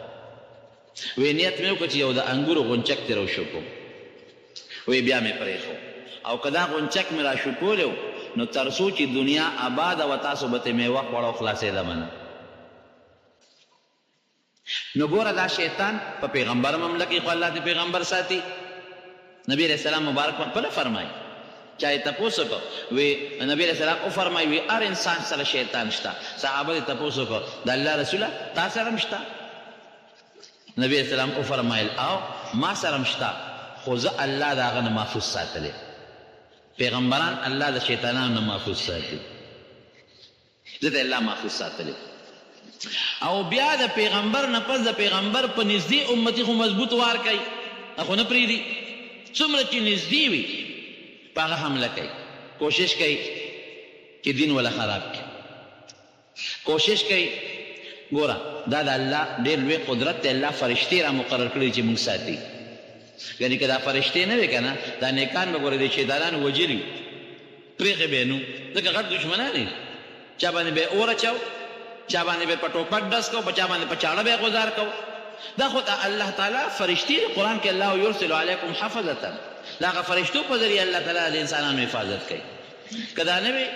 وی نیت مې وکړه چې یو د انګورو غونچک ترې راوشو کوم وی بیا مې پرېښو او که دا غونچک مې را شکولی نو تر څو چې دنیا آباده وه تاسو به ترې میوه خوړه او خلاصېدمه نه نو ګوره دا شیطان په پیغمبر حمله کوي خو الله دې پیغمبر ساتي نبی علیہ السلام مبارک خپله فرمایي چا یې تپوس وکړه وی نبی علیہ السلام وفرمایي وی هر انسان سره شیطان شته صحابه یې تپوس وکړه د الله رسوله تا سره هم شته نبی علیہ السلام وفرمایل او ما سره هم شته خو زه الله د هغه نه محفوظ ساتلی پیغمبران الله د شیطانانو نه محفوظ ساتي زه د الله محفوظ ساتلی او بیا د پیغمبر نه پس د پیغمبر په نږدې امتي خو مضبوط وار کوي خو نه پرېږدي څومره چې نږدې وي په هغه حمله کوي کوشش کوي چې دین ولا خراب کړي. کوشش کوي ګوره دا د الله ډېر لوی قدرت دی. الله فرشتې را مقرر کړي چې موږ ساتي. یعنې که دا فرشتې نه وي که نه دا نیکان به ګوره د شیطانان وجلي پرېښې به یې نو ځکه غټ دشمنان دي. چا باندې به یې اور اچو، چا باندې به یې په ټوپک ډز کو، په چا باندې په چاړه به یې غذار کو. دا خو الله تعالی فرشتې دی. قرآن کې الله یرسل علیکم حفظة، د هغه فرشتو په ذریعه الله تعالی د انسانانو حفاظت کوي. که دا نه وي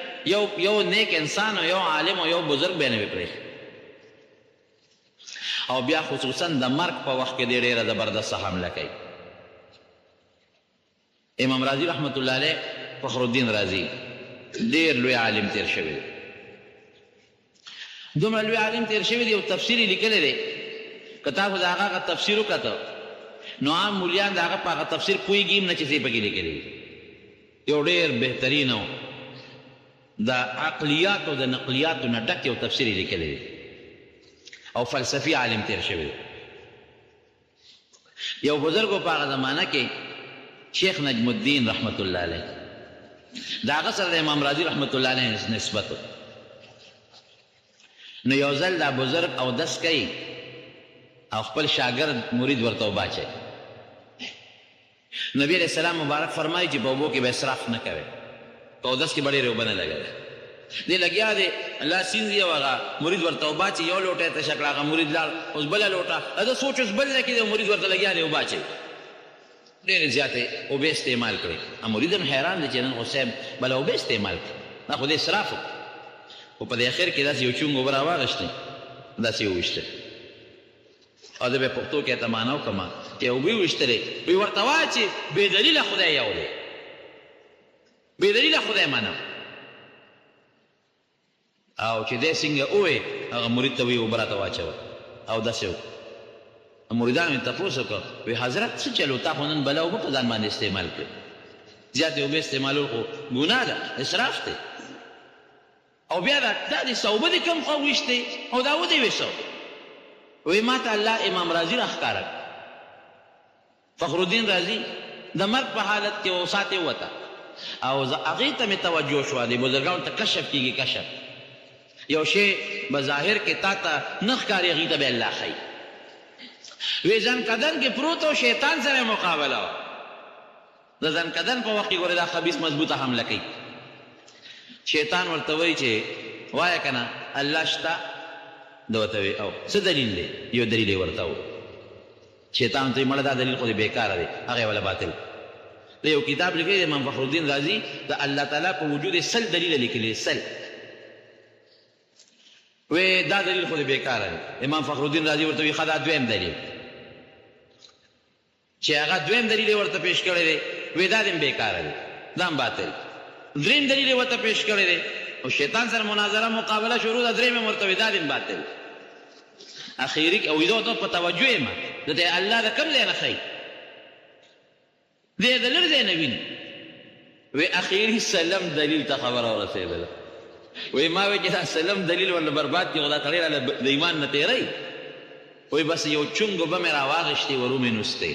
یو نیک انسان او یو عالم او یو بزرګ به یې نه وي پرېښی. او بیا خصوصا د مرګ په وخت کې دی ډېره زبردسته حمله کوي. امام رازي رحمت الله علیه فخر الدین رازي ډېر لوی عالم تیر شوی دی. دومره لوی عالم تیر شوی دی او تفسیر یې لیکلی دی. که تاسو د هغه تفسیر وکتو نو عام مولیان د هغه په هغه تفسیر پوهېږي هم نه چې څه پکې لیکلی دی. یو ډېر بهترین او د عقلیاتو د نقلیاتو نه ډک یو تفسیر یې لیکلی دی او فلسفي عالم تیر شوی دی. یو بزرګو په هغه زمانه کې شیخ نجم الدین رحمت الله علیه د هغه سره د امام رازي رحمت الله علیه نسبت. نو یو ځل دا بزرګ اودس کوي او خپل شاګرد مرید ورته وباچي. نبی علیہ السلام مبارک فرمایي چې په اوبو کې به اسراف نه کوئ، په اودس کې به ډېرې اوبه نه لګوئ. دی لګیا دی الله سیندي او هغه مرید ورته وباچي. یو لوټه یې تشه کړه، هغه مرید لاړ، اوس بله لوټه ده سوچ اوس بل ځای کې دی مرید ورته لګیا دی وباچي. ډېرې زیاتې اوبه استعمال کړې. مرید هم حیران دی چې نن خو صاحب بله اوبه استعمال کړې، دا خو دې اسراف وکړو. خو په دې اخر کې داسې یو چونګ اوبه راواغېستې، داسې یې وویشتې او زه به پښتو کې ته معنا وکړم چې اوبه یې وویشتلې. وی ورته وایه چې بې دلیله خدای یو دی، بې دلیله خدای منم. او چې دی څنګه ووی هغه مرید ته وی اوبه راته واچوه او داسې وکړه. مریدانو یې تپوس وکړه، وی حضرت څه چلو تا خو نن بله اوبه په ځان باندې استعمال کړې. زیاتې اوبه استعمالول خو ګناه ده، اسراف دی. او بیا دا دې څه اوبه دې کوم خوا وویشتې او دا ودې ویسو. وی ما ته الله امام رازي راښکاره فخر الدین رازي د مرګ په حالت کې وساتې وته او هغې ته مې توجه شوه. د بزرګانو ته کشف کېږي. کشف یو شی به ظاهر کې تا ته نه ښکاري، هغې ته به الله ښایي. وی زنکدن کې پروت او شیطان سره مقابله وه. د زنکدن په وخت کې ګورې دا خبیث مضبوطه حمله کوي. شیطان ورته وایي چې وایه که نه الله شته. ده ورته وایي او څه دلیل دی؟ یو دلیل یې ورته و. شیطان ته یې مړه دا دلیل خو دې بېکاره دی، هغه یې وله باطل. د یو کتاب لیکلی دی امام فخر الدین رازي د الله تعالی په وجود یې 100 دلیله لیکلي. 100 وی دا دلیل خو دې بېکاره دی. امام فخر الدین رازي ورته وایي ښه دا دویم دلیل چې هغه دویم دلیل یې ورته پیش کړی دی. وی دا دې هم بېکاره دی، دا هم باطل. دریم دلیل یې ورته پیش کړی دی او شیطان سره مناظره مقابله شروع ده. دریم یې ورته وی دا دې هم باطل. اخیری او دا ته په توجه یم د الله د کوم ځای نه ښایي، دی د لږ ځای نه ویني. وی اخیری سلم دلیل ته خبره ورسېدله. وی ما وی چې دا سلم دلیل ورله برباد کړي خو دا سړی راله د ایمان نه تېروي. وی بس یو چونګ اوبه مې راواغېشتې ور ومې نوستې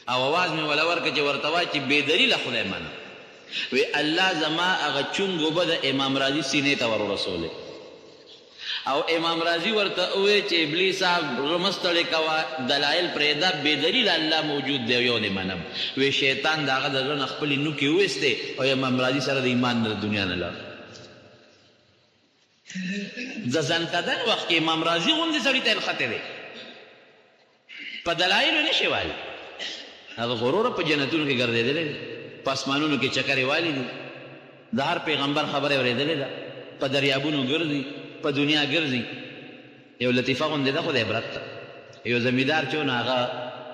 او اواز مې وله ورکړه چې ورته وایه چې بې دلیله خدای منم. وی الله زما هغه چونګ اوبه د امام رازي سینې ته ور ورسولې او امام رازي ورته وویل چې ابلیس صاحب زړه مه ستړې کوه، دلایل پرېږده، بې دلیل الله موجود دی، یو دې منم. وی شیطان د هغه د زړه نه خپلې نوکې وویستې او امام رازي سره د ایمان د دنیا نه لاړ. د زنکدن وخت کې امام رازي غوندې سړي ته نښتې دی، په دلایلو نه شي وایي. هغه غروره په جنتونو کې ګرځېدلی دی، په اسمانونو کې چکرې والي دي، د هر پیغمبر خبره اورېدلې ده، په دریابونو ګرځي، په دنیا ګرځي. یو لطیفه غوندې ده خو د عبرت ته. یو زمیندار چې و نو هغه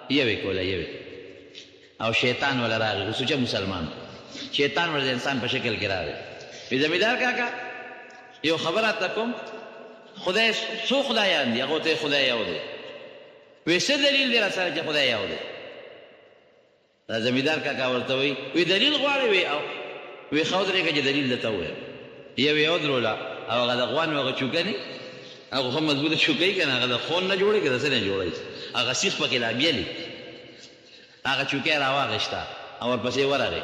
یوې کوله یوې او شیطان وله راغی، خصوصا مسلمان شیطان وله د انسان په شکل کې راغی. وی زمیندار کاکا یو خبره ته کوم، خدای څو خدایان دي؟ هغو ته خدای یو دی. وی څه دلیل دی را سره چې خدای یو دی؟ دا زمیندار کاکا ورته وی دلیل غواړې؟ وی ښه ودرېږه چې دلیل درته ووایم. یو یې ودروله او هغه د غوانو هغه چوکه نی هغه خو مضبوطه چوکۍ که نه، هغه د خون نه جوړوي که د څه نه جوړوي، هغه سیخ پکې لا بیلي. هغه چوکۍ را واغېسته او ورپسې ورغې.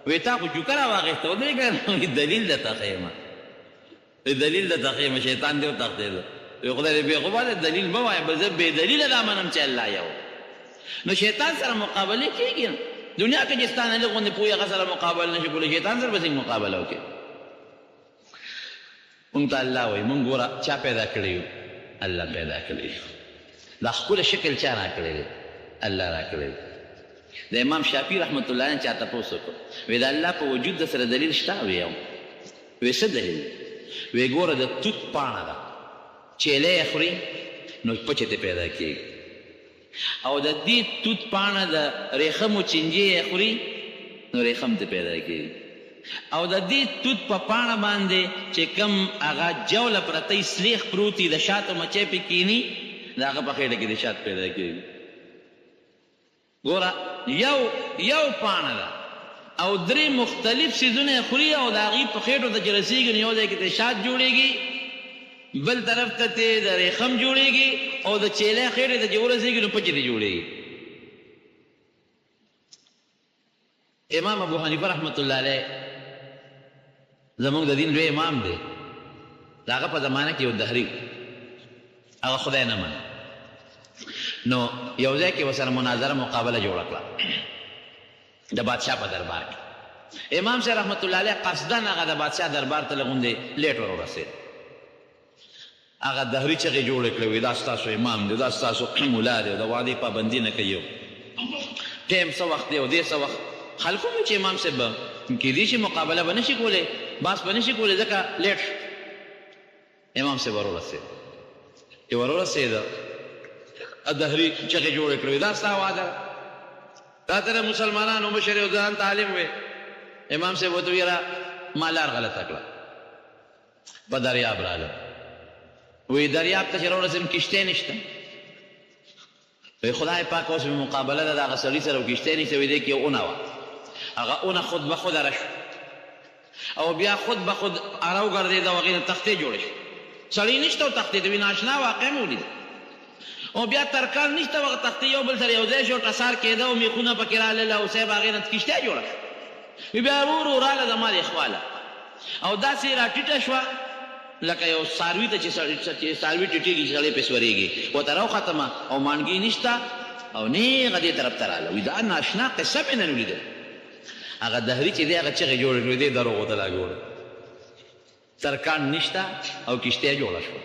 وی تا خو چوکه را واغېسته ودرېږه، دلیل درته ښیم. دلیل د تقیم شیطان دی تختیدو خدای دې بېخوبه دلیل مه وایه بل زه بې دلیله دا منم چې الله یو نو شیطان سره مقابله کېږي دنیا کې چې ستا نه لږ غوندې پوهې هغه سره مقابله نه شي کولی شیطان سره به څنګه مقابله وکړي مونږ ته الله وایي مونږ ګوره چا پیدا کړي یو الله پیدا کړي یو دا ښکلی شکل چا را کړی دی الله را کړی دی د امام شافعي رحمت الله علیه چا تپوس وکړو وایي د الله په وجود د سره دلیل شته وایي وایي څه دلیل وایي ګوره د توت پاڼه ده چیلی یې خوري نو پچې ته پیدا کېږي او د دې توت پاڼه د ریخمو چینجې یې خوري نو ریخم ته پیدا کېږي او د دې توت په پاڼه باندې چې کم هغه جوله پرتی سلیخ پروتي د شاتو مچۍ پې کیني د هغه په خېټه کې د شات پیدا کېږي ګوره یو پاڼه ده او درې مختلف څیزونه یې خوري او د هغې په خېټو ته چې رسېږي نو یو ځای کې ته شات جوړېږي بل طرف ته ته د ریخم جوړېږي او د چیلی خېټې ته چې ورسېږي نو پچې ته جوړېږي امام ابو حنیفه رحمت الله علیه زمونږ د دین لوی امام دی د هغه په زمانه کې یو دهري هغه خدای نه منه نو یو ځای کې ورسره مناظره مقابله جوړه کړه د بادشاه په دربار کې امام صاحب رحمت الله علیه قصدن هغه د بادشاه دربار ته لږ غوندې لیټ ور ورسېد هغه دهري چغې جوړې کړې وایي دا ستاسو امام دی دا ستاسو ملا دی د وعدې پابندي نه کوي ټایم څه وخت دی او دې څه وخت خلکو مې چې امام صاحب به کېدای شي مقابله به نه شي کولی باس به نه شي کولی ځکه لیټ امام صاحب ور ورسېد چې ور ورسېده دهري چغې جوړې کړې دا ستا وعده دا ته د مسلمانانو مشر یو ځان تعلیم وې امام صاحب ورته ویره ما لار غلطه کړه په دریاب راغلم وی دریاب ته چې راورسېدم کشتۍ نشته وی خدای پاک اوس مې مقابله ده د هغه سړي سره او کشتۍ نشته وی دی کې یو اونه وه هغه اونه خود به خود اره شو او بیا خود به خود اره وګرځېده او هغې نه تختې جوړې شو سړی نشته او تختې ته وي ناشنا واقع مې ولید او بیا ترکان نشته هغه تختې یو بل سره یو ځای شو ټسار کېده او میخونه پکې راغلل او صاحب هغې نه کشتۍ جوړه شوه وی بیا ورو ورو راغله زما د اخواله او داسې را ټیټه شوه لکه یو څاروي ته چې څاروي ټیټېږي چې سړی پې سورېږي ورته راوختمه او مانګي نشته او نیغه دې طرف ته راغله وي دا ناشنا قصه مې نن ولیده هغه دهري چې دی هغه چغې جوړې کړې دی دروغ ورته لا ګوره ترکان نشته او کشتۍ جوړه شوه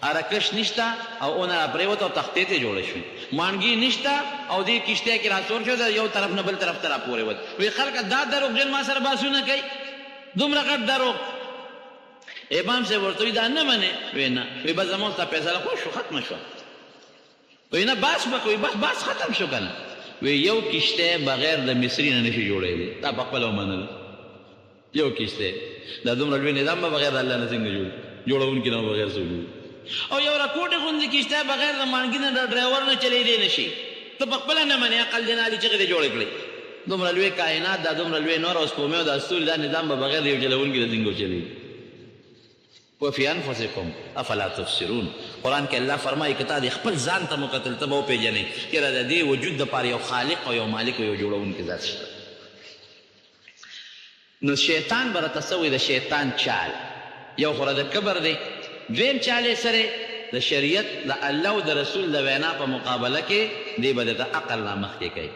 ارکش نشته او اونه راپرېوته او تختې ته جوړه شوې مانګي نشته او دې کشتۍ کې راسور شو یو طرف نه بل طرف ته راپورېوت وایي خلکه دا دروغجن ما سره باسونه کوي دومره غټ دروغ امام صاحب ورته وایي دا نه منې وایي نه وایي بس زموږ ستا فیصله خو شو ختمه شوه وایي نه باس به کوي بس باس ختم شو که نه وایي یو کشتۍ بغیر د مصري نه نشي جوړېدی تا په خپله ومنله یو کشتۍ دا دومره لوی نظام به بغیر د الله نه څنګه جوړ جوړونکي نه بغیر څوک او یو راکوټې غوندې کشتۍ بغیر د مانګي نه د ډرایور نه چلېدی نه شي ته په خپله نه منې عقل دې نه علي چغې دې جوړې کړې دومره لوی کائنات دا دومره لوی نور او سپومې او دا ستوري دا نظام به بغیر د یو چلونکي نه څنګه وچلېږي وفي انفسکم افلا تبصرون قرآن کې الله فرمایي که تا د خپل ځان ته مکتل ته به وپېژنې یاره د دې وجود دپاره یو خالق او یو مالک او یو جوړونکی ذات شته نو شیطان به راته څه وایي د شیطان چال یو خو د کبر دی دویم چال یې سره د شریعت د الله او د رسول د وینا په مقابله کې دی به د عقل نه مخکې کوي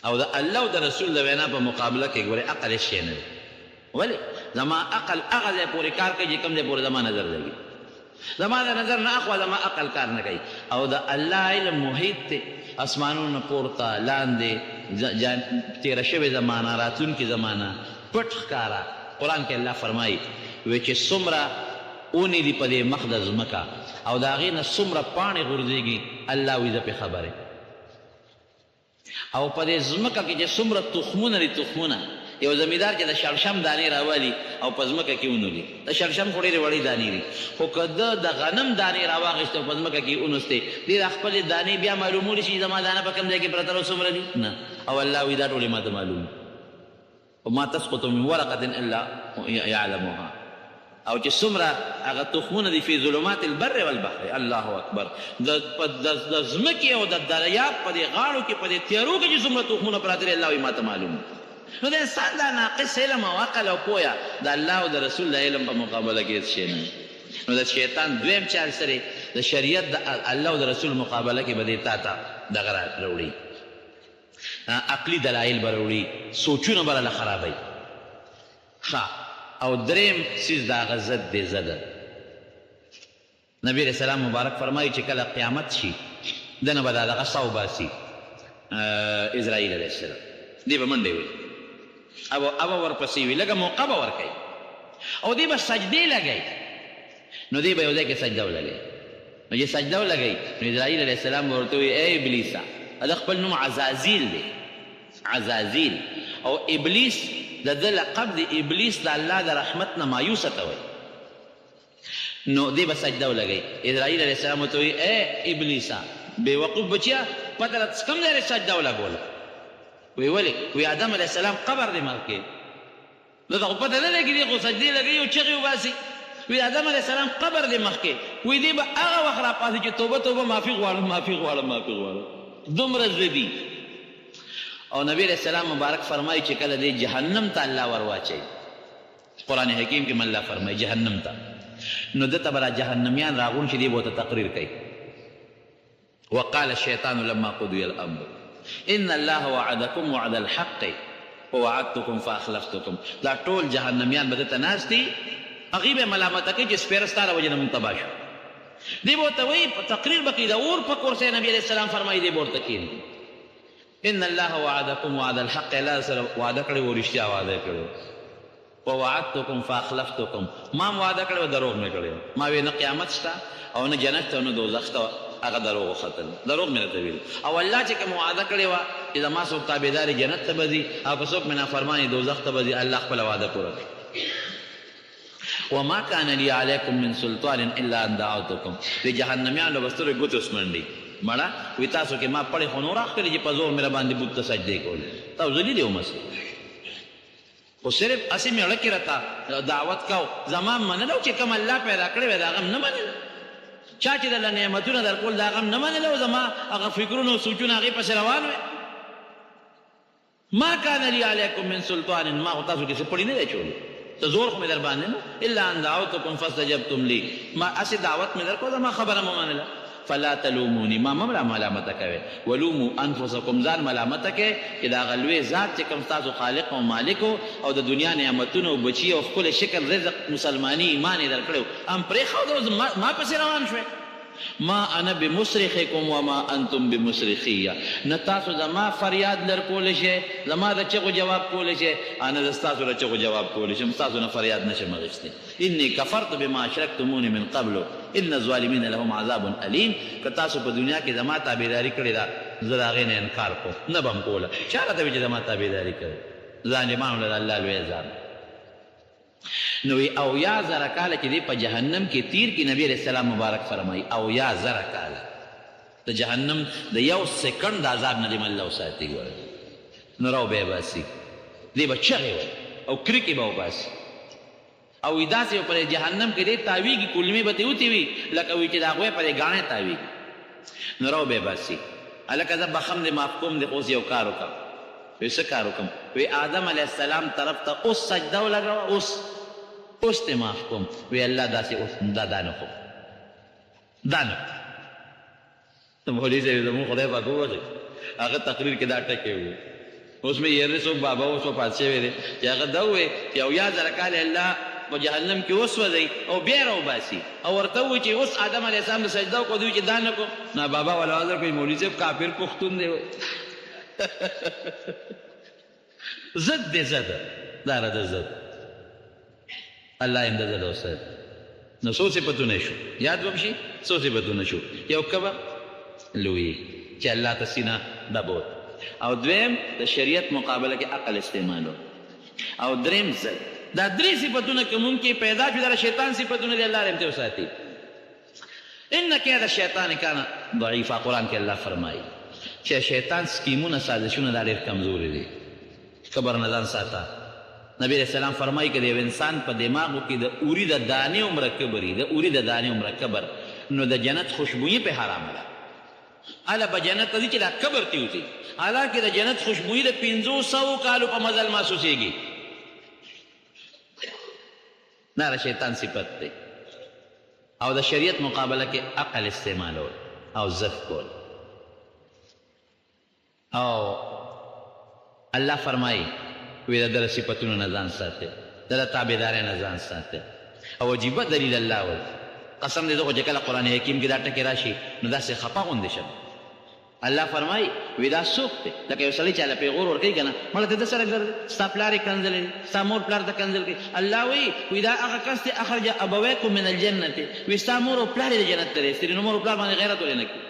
او د الله او د رسول د وینا په مقابله کې ګورې عقل یې شی نه دی ولې زما عقل هغه ځای پورې کار کوي چې کوم ځای پورې زما نظر لګي زما د نظر نه اخوا زما عقل کار نه کوي او د الله علم محیط دی اسمانونو پورته لاندې تېره شوې زمانه راتلونکې زمانه پټ ښکاره قرآن کې الله فرمایي وایي چې څومره اونې دي په دې مخ د ځمکه او د هغې نه څومره پاڼې غورځېږي الله وایي زه پې خبر او په دې ځمکه کې چې څومره تخمونه دي تخمونه یو زمیندار چې د شړشم دانې راوالي او په ځمکه کې ونولي د شړشم خو ډېرې وړې دانې دي خو که ده د غنم دانې راواخېستې او په ځمکه کې ونوستې دې د خپلې دانې بیا معلومولی شي زما دانه په کوم ځای کې پرته څومره دي نه او الله وایي دا ټولې ما ته معلوم وما تسقط من ورقة الا يعلمها او چې څومره هغه تخمونه دي فی ظلمات البر والبحر الله اکبر د ځمکې او د دریاب په دې غاړو کې په دې تیارو کې چې څومره تخمونه پراته دي الله وایي ما ته معلوم نو د انسان دا ناقص علم او عقل او پوهه د الله او د رسول د علم په مقابله کې هېڅ شی نه. نو د شیطان دویم چال سره د شریعت د الله او د رسول مقابله کې به دې تا ته دغه راوړي، عقلي دلایل به راوړي، سوچونه به راله خرابوي. ښه، او دریم څیز د هغه ضد دی ضده. نبی علیہ السلام مبارک فرمایي چې کله قیامت شي دنه به دا دغه سا وباسي اسرائیل علیه السلام، دی به منډې وي او ورپسې وي، لږه موقع به ورکوي او دی به سجدې لګوي. نو دی به یو ځای کې سجده ولګوي. نو چې سجده ولګوي نو اسرائیل علیه السلام به ورته وایي ای ابلیسه، دا خپل نوم عزازیل دی، عزازیل. او ابلیس د ده لقب دی، ابلیس د الله د رحمت نه مایوسه ته وایي. نو دی به سجده ولګوي. اسرائیل علیه السلام ورته وایي ای ابلیسه بېوقوف بچیا، پته راته کوم ځای سجده ولګوله؟ وی ولې؟ وی آدم علیه السلام قبر دی مخکې، نو ته خو پته نه لګي، دی خو سجدې لګوي او چغې وباسي. وی آدم علیه السلام قبر دی مخکې، وی دی به هغه وخت راپاڅي چې توبه توبه معافي غواړم معافي غواړم معافي غواړم، دومره ضدي. او نبی علیه السلام مبارک فرمایي چې کله دی جهنم ته الله ور واچوي، قرآن حکیم کې من الله فرمایي جهنم ته، نو ده ته به را جهنمیان راغون چې دی به ورته تقریر کوي. وقال الشیطان لما قضي الامر ان الله وعدكم وعد الحق ووعدتكم فاخلفتكم. دا ټول جهنميان به دته ناست دي، هغوی به ملامته کوي چې سپېره ستا د وجې نه مونږ تباه شو. دی به ورته وایي تقریر به کوي، د اور په کور سره نبي علیه السلام فرمایي دی به ورته کښېني ان الله وعدكم وعد الحق، الله سره وعده کړې و، رښتیا وعده کړې ووعدتكم فاخلفتكم، ما هم وعده کړې و دروغ مې کړی. ما وی نه قیامت شته او نه جنت ته او نه دوزخ ته، هغه دروغ وختل، دروغ مې راته ویل. او الله چې کوم وعده کړې وه چې زما څوک تابعداري جنت ته به ځي او که څوک مې نافرماني دوزخ ته به ځي، الله خپله وعده پوره کړي. وما كان لي عليكم من سلطان الا ان دعوتكم. د جهنميانو به سترګې ګوتې وسمنډي، مړه وي تاسو کې ما پړې خو نور راښکلي چې په زور مې راباندې بت ته سجدې کولې، تاسو ذلیل یې ومسئ، خو صرف هسې مېړه کې راته دعوت کو، زما منلو چې کوم الله پیدا کړی وی د هغه نه منل، چا چې دله نعمتونه در کول د هغه نه منل او زما هغه فکرونه او سوچونه هغې پسې روان وی. ما کان لي علیکم من سلطان، ما خو تاسو کې څه پړي نه دی چولی، ته زور خو مې در باندې نه، الا ان دعوتکم فاستجبتم لی، ما هسې دعوت مې در کول زما خبره مو منله. فلا تلوموني، ما مملا ملامته کوي، ولومو انفسکم، ځان ملامته کوي چې دا هغه لوی ذات چې کوم ستاسو خالق او مالک او د دنیا نعمتونه او بچي او ښکلی شکل رزق مسلماني ایمان یې در کړی هم پرېښود، ما پسې روان شوی. ما انا بمصرخکم وما انتم بمصرخیه، نه تاسو زما فریاد لر کولی شئ، زما د چغو جواب کولی شئ، انا د ستاسو د چغو جواب کولی شم، ستاسو نه فریاد نشم اخیستی. انی کفرت بما اشرکتمونی من قبل ان الظالمین لهم عذاب علیم. که تاسو په دنیا کې زما تابعداري کړې ده، زه د هغې نه انکار کوم، نه به م کوله. چا راته وي چې زما تابعداري کوي؟ ظالمانو له الله لوی عذاب. نو او یا زره کاله چې دی په جهنم کې تیر کې، نبی علیہ السلام مبارک فرمایي او یا زره کاله د جهنم د یو سکنډ د عذاب نه دې الله وساتي. ګوره نو راو به یې باسي، دی به چغې وایي او کرکې به وباسي او وي داسې به په جهنم کې دی تاویږي، کلمې به ترې وتې وي لکه وي چې د هغوی په دې ګاڼې تاویږي. نو راو به یې باسي، هلکه زه بخم دې معاف کوم دې، اوس یو کار وکړم. وی څه کار وکړم؟ وی آدم علیه السلام طرف ته اوس سجده ولګوه، اوس ته معاف کوم. وی الله داسې اوس دا نه خو دا نه. مولوي صاحب زموږ خدای پاک وبخښي، هغه تقریر کې دا ټکې وویل. اوس مې یېرې څوک بابا اوس وفات شوی دی چې هغه دا ووایي چې او یا زره کاله الله په جهنم کې وسوځئ او بیا یې راوباسي او ورته ووایي چې اوس آدم علیه السلام د سجده وکړو، دوی چې دا نه کړو. نه بابا والا عذر کوي، مولوي صاحب کافر پښتون دی. زد دی زد، دا را د زد، الله یم د زد اوسد. نو څو صفتونه شو یاد وکړي، څو صفتونه شو. یو کبر لوی چې الله ته سینه دبوت، او دویم د شریعت مقابله کې عقل استعمالو، او دریم زد. دا درې صفتونه که مونږ کې پیدا شو دا شیطان صفتونه دی، الله رحمته وساتي. ان کید الشیطان کان ضعیفا، قرآن کې الله فرمایي چې شیطان سکیمونه سازشونه دا ډېر کمزوري دي، کبر نه ځان ساته. نبی علیہ السلام فرمایي که د یو انسان په دماغو کې د اوري د دانې عمره کبر وي، د اوري د دانې عمره کبر، نو د جنت خوشبویي پې حرامه ده. اله به جنت ته ځي چې دا قبر ته وځي حالانکې د جنت خوشبویي د 500 کالو په مزل محسوسېږي دا د شیطان صفت دی او د شریعت مقابله کې عقل استعمالول او زف کول او الله فرمایي وی د ده صفتونو نه ځان ساتئ د ده تابعدارۍ نه ځان ساتئ او عجیبه دلیل الله وایي قسم دې زه خو چې کله قرآن حکیم کې دا ټکې راشي نو داسې خفه غوندې شم الله فرمایي وی دا څوک دی لکه یو سړی چې هله پیغور ورکوي که نه مړه ته ده سره ګرځي ستا پلار یې کنځلی دی ستا مور پلار ته کنځل کوي الله وی دا هغه کس دی اخرج ابویکم من الجنت وی ستا مور او پلار یې د جنت ته رایستلي نو مور او پلار باندې غیرت ولې نه کوي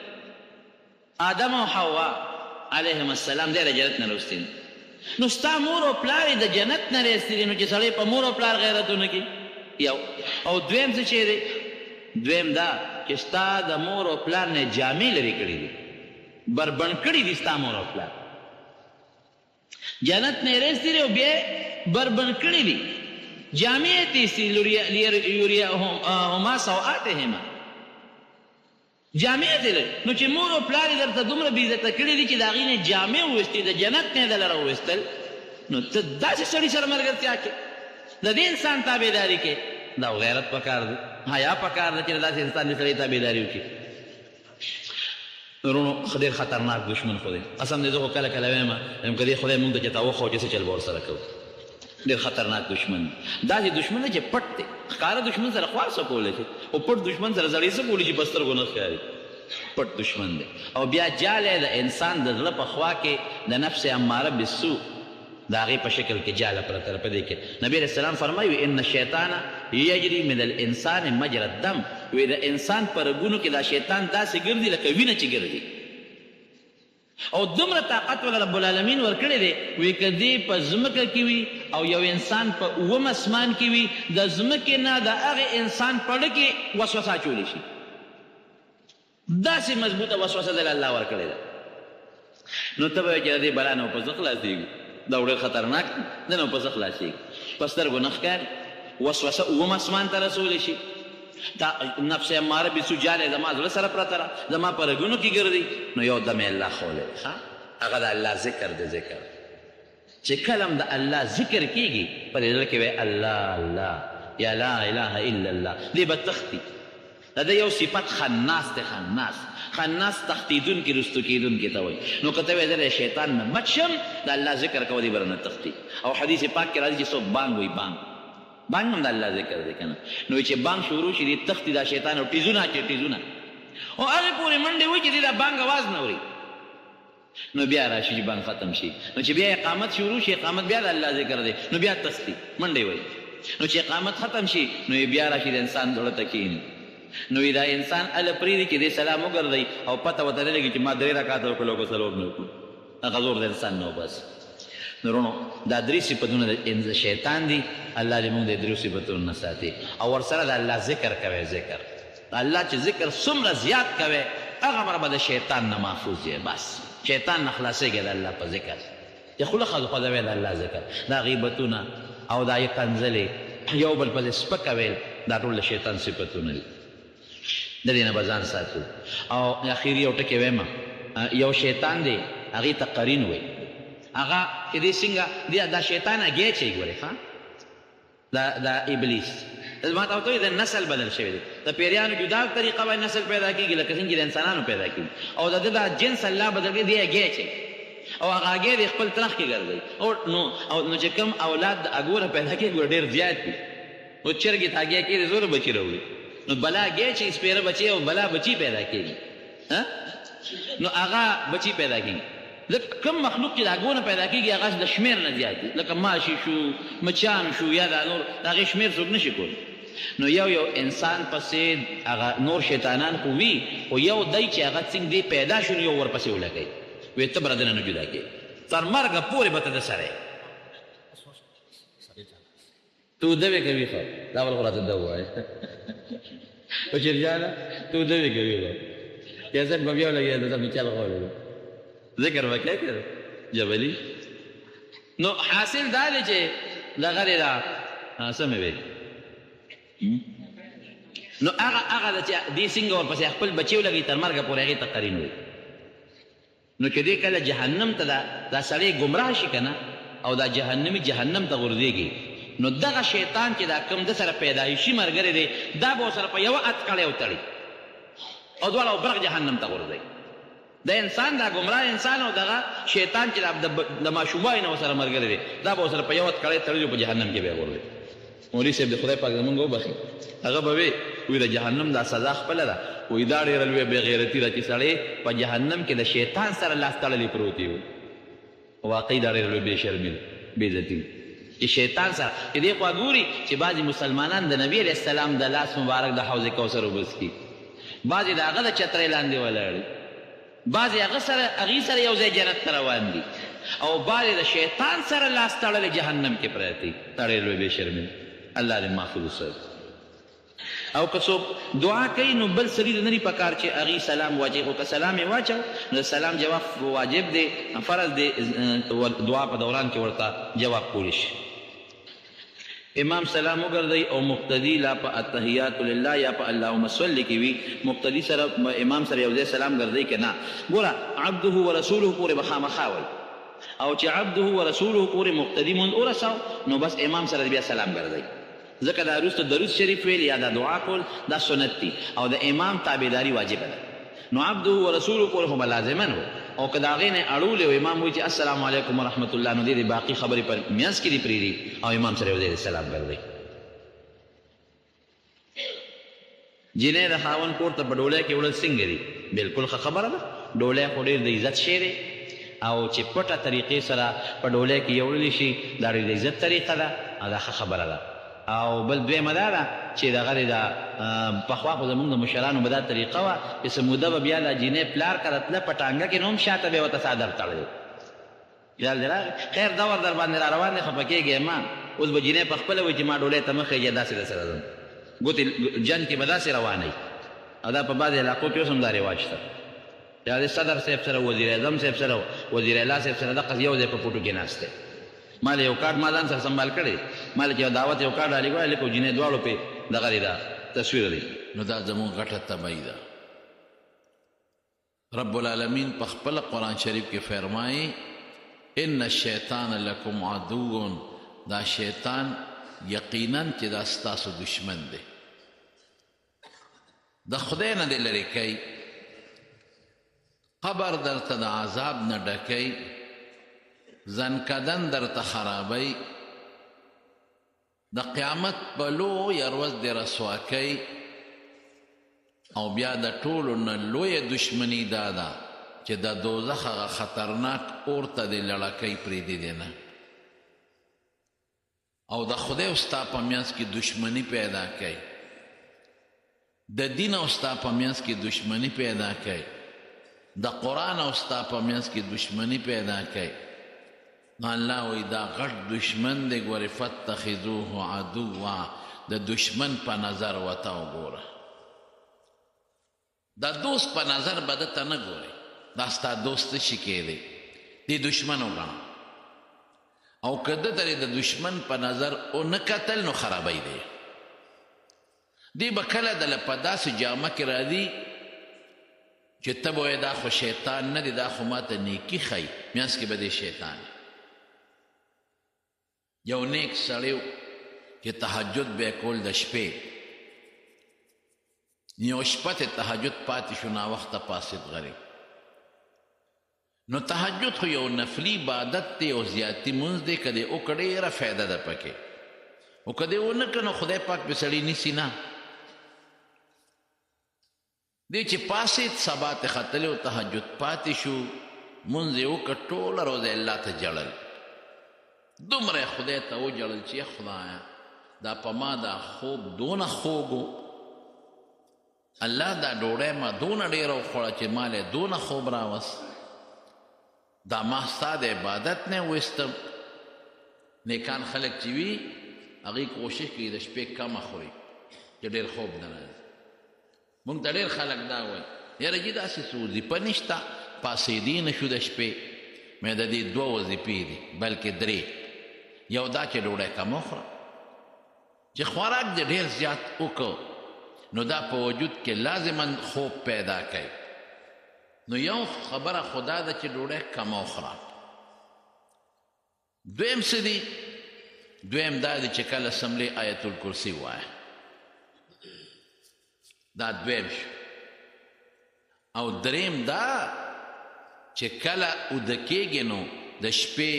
آدم او حوا علیهم السلام دی د جنت نه راوستي نو ستا مور او پلار یې د جنت نه رایستلي نو چې سړی په مور او پلار غیرت ونه کوي یو او دویم څه چې دی دویم دا چې ستا د مور او پلار نه جامې لرې کړي دي بربند کړي دي ستا مور او پلار جنت نه رایستلي او بیا بربند کړي دي جامې یې تیستي لیریهما سوآتهما جامې ته نو چې مور او پلار یې درته دومره بېعزته کړي دي چې د هغې نه جامې وویستې د جنت نه یې دله راوویستل نو ته داسې سړي سره ملګرتیا کې د دې انسان تابعداري کې دا غیرت پکار دی حیا پکار ده چې داسې انسان دې سړی تابعداري وکړي ورونو ډېر خطرناک دشمن خو دی قسم دې زه خو کله کله وایم که دې خدای مونږ ته چې تا وښو چې څه چل به ورسره کوو ډېر خطرناک دشمن دی داسې دشمن دی چې پټ دی ښکاره دشمن سره خوار څه کولی شي او پټ دشمن سره سړی څه کولی شي په سترګو نه ښکاري پټ دشمن دی او بیا جالی د انسان د زړه په خوا کې د نفس اماره بالسوء د هغې په شکل کې جاله پرته ده په دې کې نبي علیه السلام فرمایي ان الشیطان یجري من الانسان مجرى الدم وی د انسان په رګونو کې دا شیطان داسې ګرځي لکه وینه چې ګرځي او دومره طاقت ولا رب العالمین ورکړی دی وی که دې په ځمکه کې وي او یو انسان په اووم اسمان کې وي د ځمکې نه د هغې انسان په ړه کې وسوسه اچولی شي داسې مضبوطه وسوسه دله الله ورکړې ده نو ته به وایې چې د دې بلا نه په څه خلاصېږو دا ډېر خطرناک دی نه په څه خلاصېږي په سترګو نه ښکاري وسوسه اووم اسمان ته رسولی شي دا نفس اماره بالسوء جالی زما زړه سره پرته ده زما په رګونو کې ګرځي نو یو دم یې الله خولی ښه هغه د الله ذکر دی ذکر چې کله هم د الله ذکر کېږي په دې زړه کې وایي الله الله یا لا اله الا الله دې به تښتي د ده یو صفت خناس دی خناس تښتېدونکي رستو کېدونکي ته وایي نو که ته وایې زه د شیطان نه بچ شم د الله ذکر کوه دې به رانه تښتي او حدیث پاک کې راځي چې څوک بانګ وایي بانګ هم د الله ذکر دی که نه نو چې بانګ شروع شي دې تښتي دا شیطان او ټیزونه اچي ټیزونه او هغې پورې منډې وکړي دې دا بانګ اواز نه اوري نو بیا راشي چې بانګ ختم شي نو چې بیا اقامت شروع شي اقامت بیا د الله ذکر دی نو بیا تښتي منډې وایي نو چې اقامت ختم شي نو بیا راشي د انسان زړه ته کښېني نو دا انسان هله پرېږدي چې دې سلام وګرځئ او پته ورته نه لګي چې ما 3 رکعاته وکړل او که 4 نه وکړو هغه زور د انسان نه وباسي نو وروڼو دا 3 صفتونه د شیطان دي الله دې موږ د 3 صفتونو نه ساتي او ورسره د الله ذکر کوئ ذکر الله چې ذکر څومره زیات کوئ هغه به د شیطان نه محفوظ یې بس شیطان نه خلاصېږي د الله په ذکر چې خوله خوځوئ د الله ذکر دا غیبتونه او دا یې کنځلې یو بل پسې سپکه ویل دا ټول د شیطان صفتونه دي د دې نه به ځان ساتو او اخري یو ټکې وایم یو شیطان دی هغې ته قرین وایي هغه چې دې څنګه دا شیطان اګی چې ګورې ښه دا ابلیس ما ته ورته وایي د نسل بدل شوی دی د پیریانو جدا طریقه باندې نسل پیدا کېږي لکه څنګه چې د انسانانو پیدا کېږي او د ده دا جنس الله بدل کړي دی اګی چې او هغه اګی د خپل ترخ کې ګرځوي نو چې کوم اولاد د اګوره پیدا کېږي ډېر زیات وي او چرګې ته اګی کېږي زوره بچي راوړي نو بلا اګی چې سپېره بچي او بلا بچي پیدا کېږي نو هغه بچي پیدا کېږي کوم مخلوق چې د هغو نه پیدا کېږي هغه د شمېر نه زیات دي لکه ماشي شو مچان شو یا دا نور د هغې شمېر څوک نه شي کولی نو یو انسان پسې هغه نور شیطانان خو وي خو یو دی چې هغه څنګه دی پیدا شو نو یو ورپسې ولګوي وایي ته به را دنه نه جدا کېږي تر مرګه پورې به ته د سره تو دوی کوي خو دا بل خو راته ده ووایه او چرجانه تو دوی کوي خو کیسټ به بیا ولګېده ته مې چل غولی ذکر وکړه که جبلي نو حاصل دا دی چې دغه دی دا څه مې ویل نو هغه ده چې دې څنګه ورپسې خپل بچي ولګوي تر مرګه پورې هغې ته قرین وي نو چې دې کله جهنم ته دا سړی ګمراه شي که نه او دا جهنمي جهنم ته غورځېږي نو دغه شیطان چې دا کوم د سره پیدایشي ملګری دی دا به ورسره په یوه اتکړی وتړي او دواړه به برق جهنم ته غورځوي د انسان دا ګمراه انسان او دغه شیطان چې د ماشوموالي نه ورسره ملګری دی دا به ورسره په یوه اتکړی تړلي په جهنم کې به یې غورځوي مولوي صاحب د خدای پاک زمونږ وبخي هغه به وی د جهنم دا سزا خپله ده وی دا ډېره لویه بېغیرتي ده چې سړی په جهنم کې د شیطان سره لاس تړلی پروتي و واقعي دا ډېره لویه بېشرمي ده بېعزتي چې شیطان سره چې دې خوا ګوري چې بعضې مسلمانان د نبي علیه السلام د لاس مبارک د حوض کوثر اوبه څښي بعضې د هغه د چترۍ لاندې ولاړ دي بعضې هغې سره یو ځای جنت ته روان دي او بعضې د شیطان سره لاس تړلی جهنم کې پراته دي دا ډېره لویه بېشرمي الله دې محفوظ وساتي او که څوک دعا کوي نو بل سړي ته نه دي پکار چې هغې سلام واچوي خو که سلام یې واچو نو د سلام جواب واجب دی فرض دی دعا په دوران کې ورته جواب کولی شي امام سلام وګرځوي او مقتدي لا په التحیات لله یا په اللهم صل کې وي مقتدي سره امام سره یو ځای سلام ګرځوي که نه ګوره عبده ورسوله پورې به خامخا وایي او چې عبده ورسوله پورې مقتدي مونځ ورساو نو بس امام سره بیا سلام ګرځوي ځکه دا وروسته درود شریف ویل یا دا دعا کول دا سنت دي او د امام تابعداري واجبه ده نو عبده ورسوله پورې خو به لازمن و او که د هغې نه اړولې او امام وایي چې السلام علیکم ورحمت الله نو دې د باقي خبرې په منځ کې دي پرېږدي او امام سره یو ځای د سلام ګرځوي جینۍ د خاوند کور ته په ډولۍ کې وړل څنګه دي بلکل ښه خبره ده ډولۍ خو ډېر د عزت شی دی او چې پټه طریقې سره په ډولۍ کې یوړلی شي دا ډېر د عزت طریقه ده او دا ښه خبره ده او بل دویمه دا ده چې دغه دی دا پخوا خو زمونږ د مشرانو به دا طریقه وه چې څه موده به بیا دا جینۍ پلار کره تله په ټانګه کې نو هم شاته به یې ورته څادر تړلی خیال دې راغی خیر دور در باندې را روان دی خفه کېږې ما اوس به جینۍ په خپله وایي چې ما ډولۍ ته مه خېږې داسې درسره ځم ګوتې جنګ کې به داسې روانوي او دا په بعضې علاقو کې اوس هم دا رواج شته یا د صدر صاحب سره وزیر اعظم صاحب سره وزیر اعلی صاحب سره دقه یو ځای په فوټو کې ناست دی ما له یو کارډ ما ځان سره سنبال کړی ما له چې یو دعوت یو کارډ رالیږلی هلک او جینۍ دواړو پې دغه دی دا تصویر دی نو دا زموږ غټه تبعی ده رب العالمین په خپل قرآن شریف کې فرمایي ان الشیطان لکم عدو دا شیطان یقینا چې دا ستاسو دشمن دی د خدای نه دې لرې کوي قبر درته د عذاب نه ډکوي زنکدن درته خرابوي د قیامت په لویه ورځ دې رسوا کوي او بیا د ټولو نه لویه دشمني دا ده چې د دوزخ هغه خطرناک اور ته دې لړکۍ پرېږدي دی نه او د خدای او ستا په منځ کې دشمني پیدا کوي د دین او ستا په منځ کې دشمني پیدا کوي د قرآن او ستا په منځ کې دشمني پیدا کوي نو الله وایي دا غټ دشمن دی ګورې فاتخذوه عدوا د دشمن په نظر ورته وګوره دا دوست په نظر به ده ته نه ګورې دا ستا دوست څه شي کېدی دې دشمن وګڼه او که ده ته د دشمن په نظر ونه کتل نو خرابی دی دی به کله دله په داسې جامه کې راځي چې ته به وایې دا خو شیطان نه دی دا خو ماته نیکي ښایي منځ کې به دی شیطان یو نیک سړی و چې تهجد به یې کول د شپې یو شپه ته تهجد پاتې شو ناوخته پاسېد غریب نو تهجد خو یو نفلي عبادت دی او زیاتي مونځ دی که دې وکړې ډېره فایده ده پکې او که دې ونه کړه نو خدای پاک پې سړي نیسي نه دی چې پاسېد سبا ته ختلی او تهجد پاتې شو مونځ یې وکړه ټوله روزه الله ته جړل دومره خدای ته وجړل چې خدایه دا په ما دا خوب دونه خوږ الله دا ډوډۍ ما دونه ډېره وخوړه چې ما له دونه خوب راوست دا ما ستا د عبادت نه ویستم نیکان خلک چې وي هغوی کوشش کوي د شپې کمه خوري چې ډېر خوب نه راځي مونږ ته ډېر خلک دا وایي یاره جي داسې څه وظیفه نشته پاسېدی نه شو د شپې مې د دې دوه وظیفې دي بلکې درې یو دا چې ډوډۍ کم وخوره چې خوراک دې ډېر زیات وکړو نو دا په وجود کې لازما خوب پیدا کوي نو یو خبره خدا ده چې ډوډۍ کمه وخوره. دویم څه دي؟ دویم دا دی چې کله سملې آیت الکرسي ووایه. دا دویم شو. او دریم دا چې کله اوده کېږې نو د شپې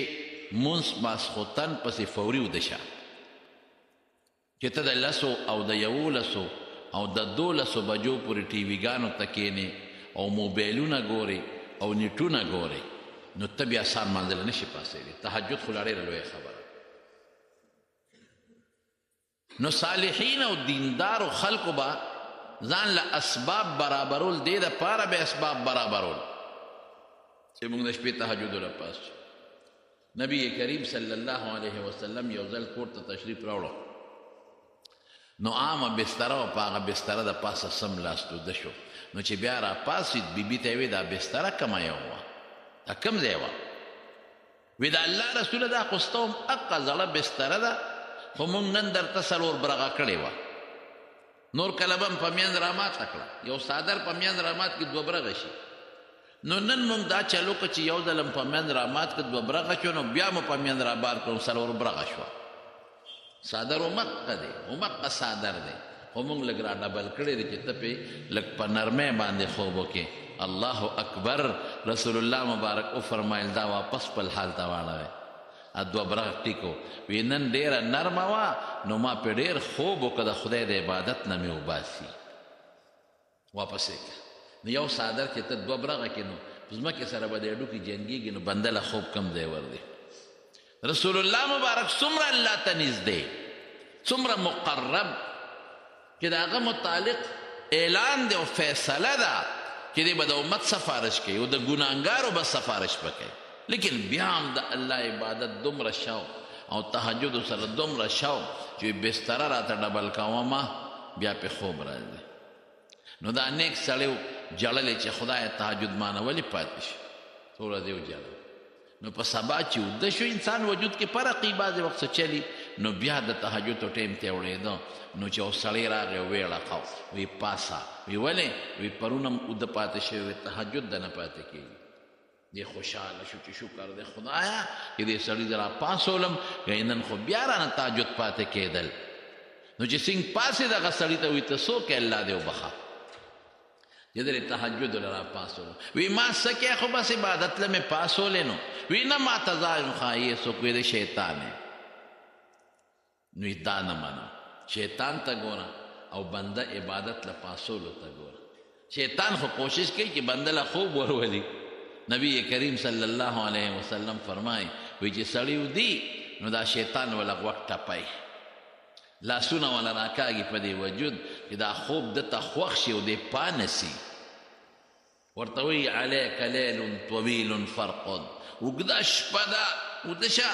مونځ ماسخوتن پسې فوري اوده شه، چې ته د 10 او د 11 او د 12 بجو پورې ټي ویګانو ته کښېنې او موبایلونه ګورې او نیټونه ګورې، نو ته بیا سهار مانځله نه شي پاسېدی. تهجد خو لا ډېره لویه خبره. نو صالحین او دیندارو خلقو به ځان له اسباب برابرول، دې دپاره به اسباب برابرول چې موږ د شپې تهجدو له پاس شو. نبی کریم صلی الله علیه وسلم یو ځل کور ته تشریف راوړو، نو عامه بستره وه، په هغه بستره د پاسه سم لاستوده شو. نو چې بیا را پاسید بیبي ته یې وی دا بستره کومه یو وه، دا کوم ځای وه؟ وی د الله رسوله دا خو ستا هم اقه زړه بستره ده، خو موږ نن درته 4 برغه کړې وه. نور کله به م په میند راماته کړه، یو څادر په میند رامات کې 2 برغه شي. نو نن موږ دا چلو که چې یو ځل م په میند رامات کې 2 برغه شو، نو بیا مو په میند رابار کړو 4 برغه شوه. څادر همقه دی، همقه څادر دی، خو موږ لږ را ډبل کړی دی چې ته پې لږ په نرمۍ باندې خوب وکړې. الله اکبر. رسول الله مبارک وفرمایل دا واپس خپل حال ته واړوئ. 2 برغ ټیکو. وی نن ډېره نرمه وه، نو ما پې ډېر خوب وکړه، د خدای د عبادت نه مې وباسي. واپس یې کړه. نو یو څادر چې ته 2 برغه کې، نو ځمکې سره به د هډوکي جنګېږي، نو بنده له خوب کم ځای ور دی. رسول الله مبارک څومره الله ته نږدې، څومره مقرب، چې د هغه متعلق اعلان دی او فیصله ده چې دی به د امت سفارش کوي او د ګناهګارو به سفارش به کوي. لیکن بیا هم د الله عبادت دومره شوق او تهجد سره دومره شوق چې بستره راته ډبل کومه بیا پې خوب راځي. نو دا نیک سړی جړلی چې خدای تهجد مانه ولې پاتې شي، څو ورځې وجړل. نو په سبا چې اوده شو انسان وجود کې فرق بعضې وخت څه چلی، نو بیا د تهجدو ټیم ته وړېده. نو چې یو سړی راغی ویې ړقو، وی پاسه، وی ولې؟ وی پرون هم اوده پاتې شوی، وی تهجد ده نه پاتې کېږي. دی خوشحاله شو چې شکر دی خدایا چې دې سړي زه را پاسولم، نن خو بیا رانه تهجد پاتې کېدل. نو چې څنګه پاسېد هغه سړي ته وی ته څوک یې؟ الله دې وبخه چې درې تهجد له را پاسولم. وی ما څه کې، خو بس عبادت له مې پاسولې. نو وی نه ما ته ځای ښایي څوک وی د شیطان یې. نو دا نه منم، شیطان ته ګوره او بنده عبادت له پاسولو ته ګوره. شیطان خو کوشش کوي چې بنده له خوب ورولي. نبی کریم صلی الله علیه وسلم فرمایي وی چې سړی ودي نو دا شیطان ولا غوږ ټپی، لاسونه ولا راکاږي په دې وجود چې دا خوب دته خوښ شي او دې پانسي. ورته وایي علیک لیل طویل فرقد، اوږده شپه ده اوده شه،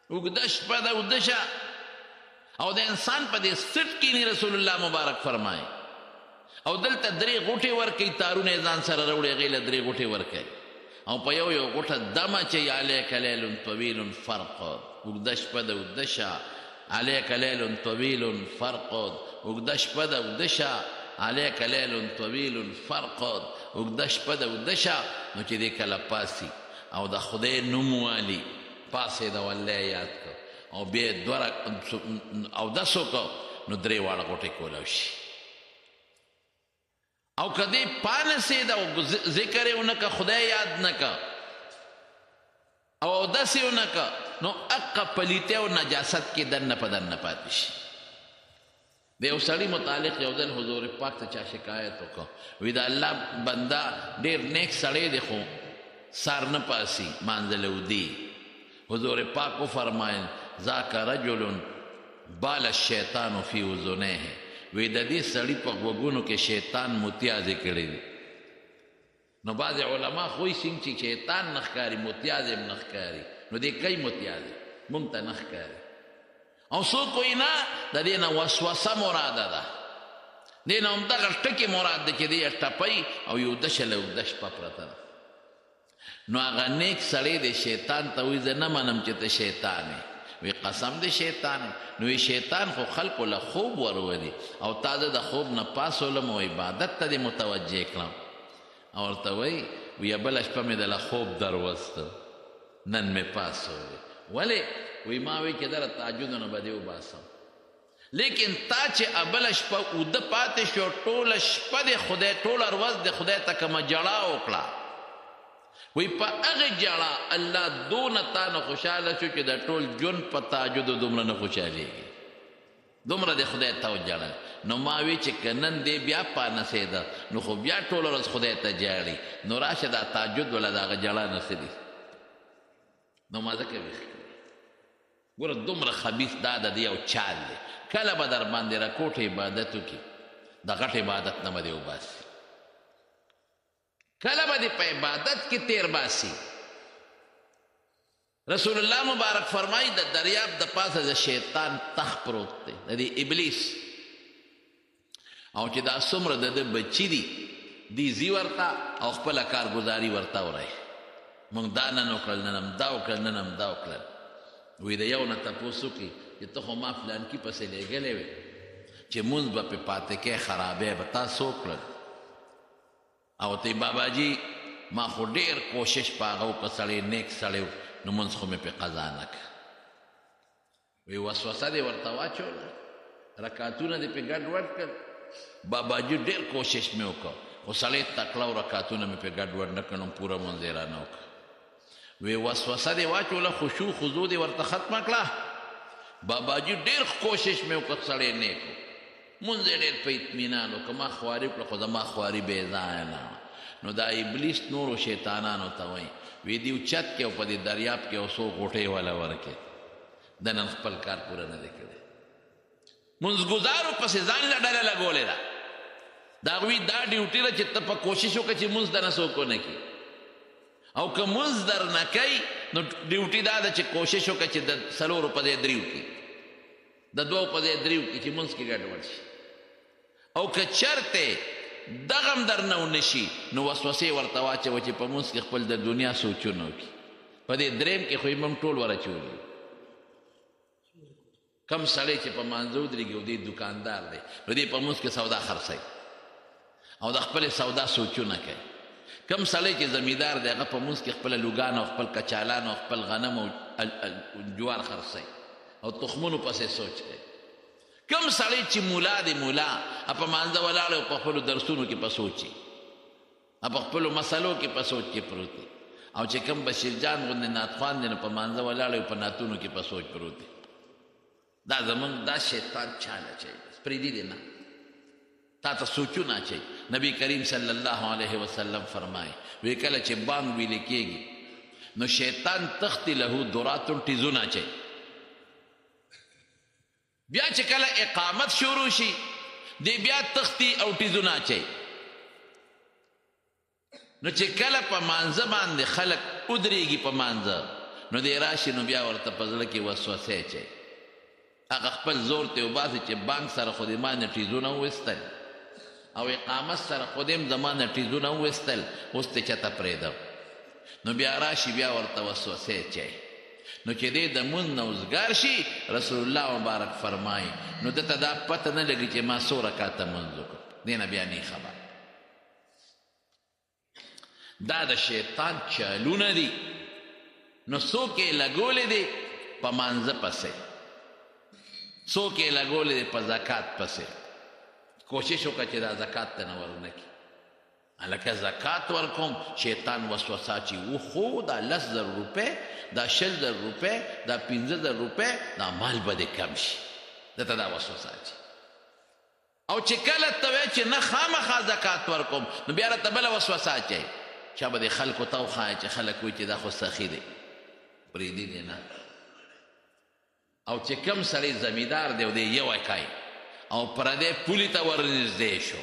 اوږده شپه ده اوده شه. او د انسان په دې سټ کښېني رسول الله مبارک فرمایي، او دلته 3 غوټې ورکوي، تارونه یې ځان سره راوړي، هغې له 3 غوټې ورکوي، او په یو غوټه دم اچوي. علیک لیل طویل فرقد، اوږده شپه ده اوده شه. علیک لیل طویل فرقد، اوږده شپه ده اوده شه. علیک لیل طویل فرقد، اوږده شپه ده اوده شه. نو چې دی کله پاسي او د خدای نوم والي، پاسېده او الله یاد کړ او بیا یې اودس وکړو، نو 3 واړه غوټې کولی شي. او که دی پانسېده او ذکر یې ونه که، خدای یاد نه که او اودس یې ونه که، نو اقه پلیته او نجاست کې دننه په دننه پاتې شي. د یو سړي متعلق یو ځل حضور پاک ته چا شکایت وکړه، وی د الله بنده ډېر نیک سړی دی خو سار نه پاسي، مانځله ودي. حضور پاک وفرمایل ذاک رجل بال الشیطان فی اذنیه، وی د دې سړي په غوږونو کې شیطان متیازې کړي دي. نو بعضې علما خو یې څنګه چې شیطان نه ښکاري متیازې هم نه ښکاري، نو دې کوي متیازې مونږ ته نه ښکاري. او څوک وایي نه د دې نه وسوسه مراده ده، دې نه همدغه ټکې مراد ده چې دې یې ټپی او یو دشه له اوږده شپه پرته ده. نو هغه نیک سړی دی شیطان ته وایي زه نه منم چې ته شیطان یې. وی قسم دی شیطان. نو شیطان خو خلقو له خوب ورولي او تا زه د خوب نه پاسولم او عبادت ته دې متوجه کړم. او ورته وی بله شپه مې دله خوب در وسته نن مې پاسولی ولې وی ما وی چې دله تهجدونه به دې وباسم لیکن تا چې بله شپه اوده پاتې شو ټوله شپه د خدای ټوله ورځ د خدای ته کومه جړا وکړه وی په هغې جړا الله دونه تا نه خوشحاله شو چې د ټول ژوند په تهجدو دومره نه خوشحالېږي دومره د خدای ته وجړل نو ما وی چې که نن دی بیا پانسېده نو خو بیا ټوله ورځ خدای ته جاړي نو راشه دا تهجد ولا د هغه جړا نه څه دي نو ما ځکه ویښ کړي ګوره دومره خبیث دا د دې یو چال دی کله به در باندې راکوټ عبادت وکړي د غټ عبادت نه به دې وباسي کله به دې په عبادت کې تیر باسي رسول الله مبارک فرمایي د دریاب د پاسه د شیطان تخ پروت دی د دې ابلیس او چې دا څومره د ده بچي دي ځي ورته او خپله کارګزاري ورته ورایي موږ دا نن وکړل نن هم دا وکړل نن هم دا وکړل وی د یو نه تپوس وکړي چې ته خو ما فلانکي پسې لېږلی وې چې مونځ به پې پاتې کې خرابی به تاسو وکړل او ته باباجي ما خو ډېر کوشش په هغه وکړه سړی نیک سړی و نو مونځ خو مې پې قضا نه کړه وی وسوسه دې ورته واچوله رکاتونه دې پې ګډوډ کړل باباجي ډېر کوشش مې وکړ خو سړی تکړه و رکاتونه مې پې ګډوډ نه کړل پوره مونځ یې رانه وکړه وی وسوسه دې واچوله خشوع خضوع دې ورته ختمه کړه باباجي ډېر کوشش مې وکړ سړی نیک و مونځ یې ډېر په اطمینان وکړه ما خواري وکړه خو زما خواري بې ځایه نه نو دا ابلیس نورو شیطانانو ته وایي وی دې اوچت کې او په دې دریاب کې او څو غوټۍ والا ورکې د نن خپل کار پوره نه دی کړی مونځګزارو پسې ځان له ډله لګولې ده د هغوی دا ډیوټي ده چې ته په کوشش وکړه چې مونځ دنه څوک ونه کړي او که مونځ در نه کوي نو ډیوټي دا ده چې کوشش وکړه چې د څلورو په ځای دریو کړي د دوو په ځای دریو کړي چې مونځ کې ګډوډ شي او که چرته دغه هم در نه ونه شي نو وسوسې ورته واچوه چې په مونځ کې خپل د دنیا سوچونه وکړي په دې دریم کې خو یې هم ټول ورچولي کم سړی چې په مانځه ودرېږي او دې دوکاندار دی نو دې په مونځ کې سودا خرڅوي او د خپلې سودا سوچونه کوي کم سړی چې زمیندار دی هغه په مونځ کې خپله لوګان او خپل کچالان او خپل غنم او جوار خرڅوي او تخمونو پسې سوچ کوي کم سړی چې مولا دی مولا په مانځه ولاړ او په خپلو درسونو کې په سوچي په خپلو مسلو کې په سوچ کې پروت دی او چې کم بشیر جان غوندې نعتخوان دی نو په مانځه ولاړ او په نعتونو کې په سوچ پروت دی دا زمونږ دا شیطان چاله اچوي پرېږدي دی نه تا ته سوچونه اچوي نبی کریم صلی الله علیه وسلم فرمایي وی کله چې بانګ ویلې کېږي نو شیطان تختی له دراتون ټیزونه اچوي بیا چې کله اقامت شروع شي دی بیا تختی او ټیزونه اچوي نو چې کله په مانځه باندې خلک ودرېږي په مانځه نو دی راشي نو بیا ورته په زړه کې وسوسې اچوي هغه خپل زور ته وباسي چې بانک سره خو دې ما نه ټیزونه وویستل او اقامت سره خو دې هم زما نه ټیزونه وویستل اوس ته چته پرېږدم نو بیا راشي بیا ورته وسوسې اچوي نو چې دې د مونځ نه وزګار شي رسول الله مبارک فرمایي نو دته دا پته نه لګي چې ما څو رکاته مونځ وکړ دې نه بیا نه خبر دا د شیطان چالونه دي نو څوک یې لګولې دي په مانځه پسې څوک یې لګولې دی په زکات پسې کوشش وکړه چې دا زکات ته نه ورنه کړي هلکه زکات ورکوم شیطان وسوسه اچي خو دا 10,000 روپۍ دا 60,000 روپۍ دا 15,000 روپۍ دا مال به دې کم شي دته دا وسوسه اچي او چې کله ته وایې چې نه خامخا زکات ورکوم نو بیا راته بله وسوسه اچوي چا به دې خلکو ته وښایي چې خلک وایي چې دا خو سخي دی پرېږدي دی نه او چې کم سړی زمیندار دی او دی یو کوي او پردی پولي ته ورنږدې شو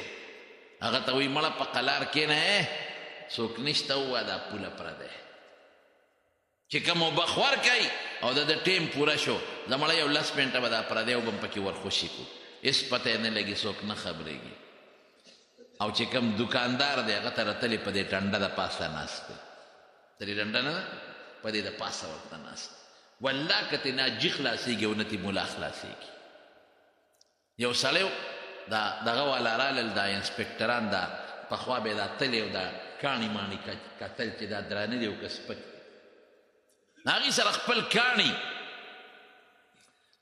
هغه ته وایي مړه په قلار کښېنه څوک نشته ووایه دا پوله پردی چې کوم وبخور کوي او د ټیم پوره شو زه مړه یو 10 منټه به دا پردی وبم پکې ورخوشي کړو هېڅ پته یې نه لګي څوک نه خبرېږي او چې کوم دوکاندار دی هغه ته رتلې په دې ټنډه د پاسه ناست دی د دې ټنډه نه په دې د پاسه ورته ناست والله که تې نه جي خلاصېږي او نه تې ملا خلاصېږي یو سړی دغه والا رالل دا انسپکټران دا پخوا به یې دا تلې او دا کاڼي ماڼي کتل چې دا درانه دی او که سپک هغې سره خپل کاڼي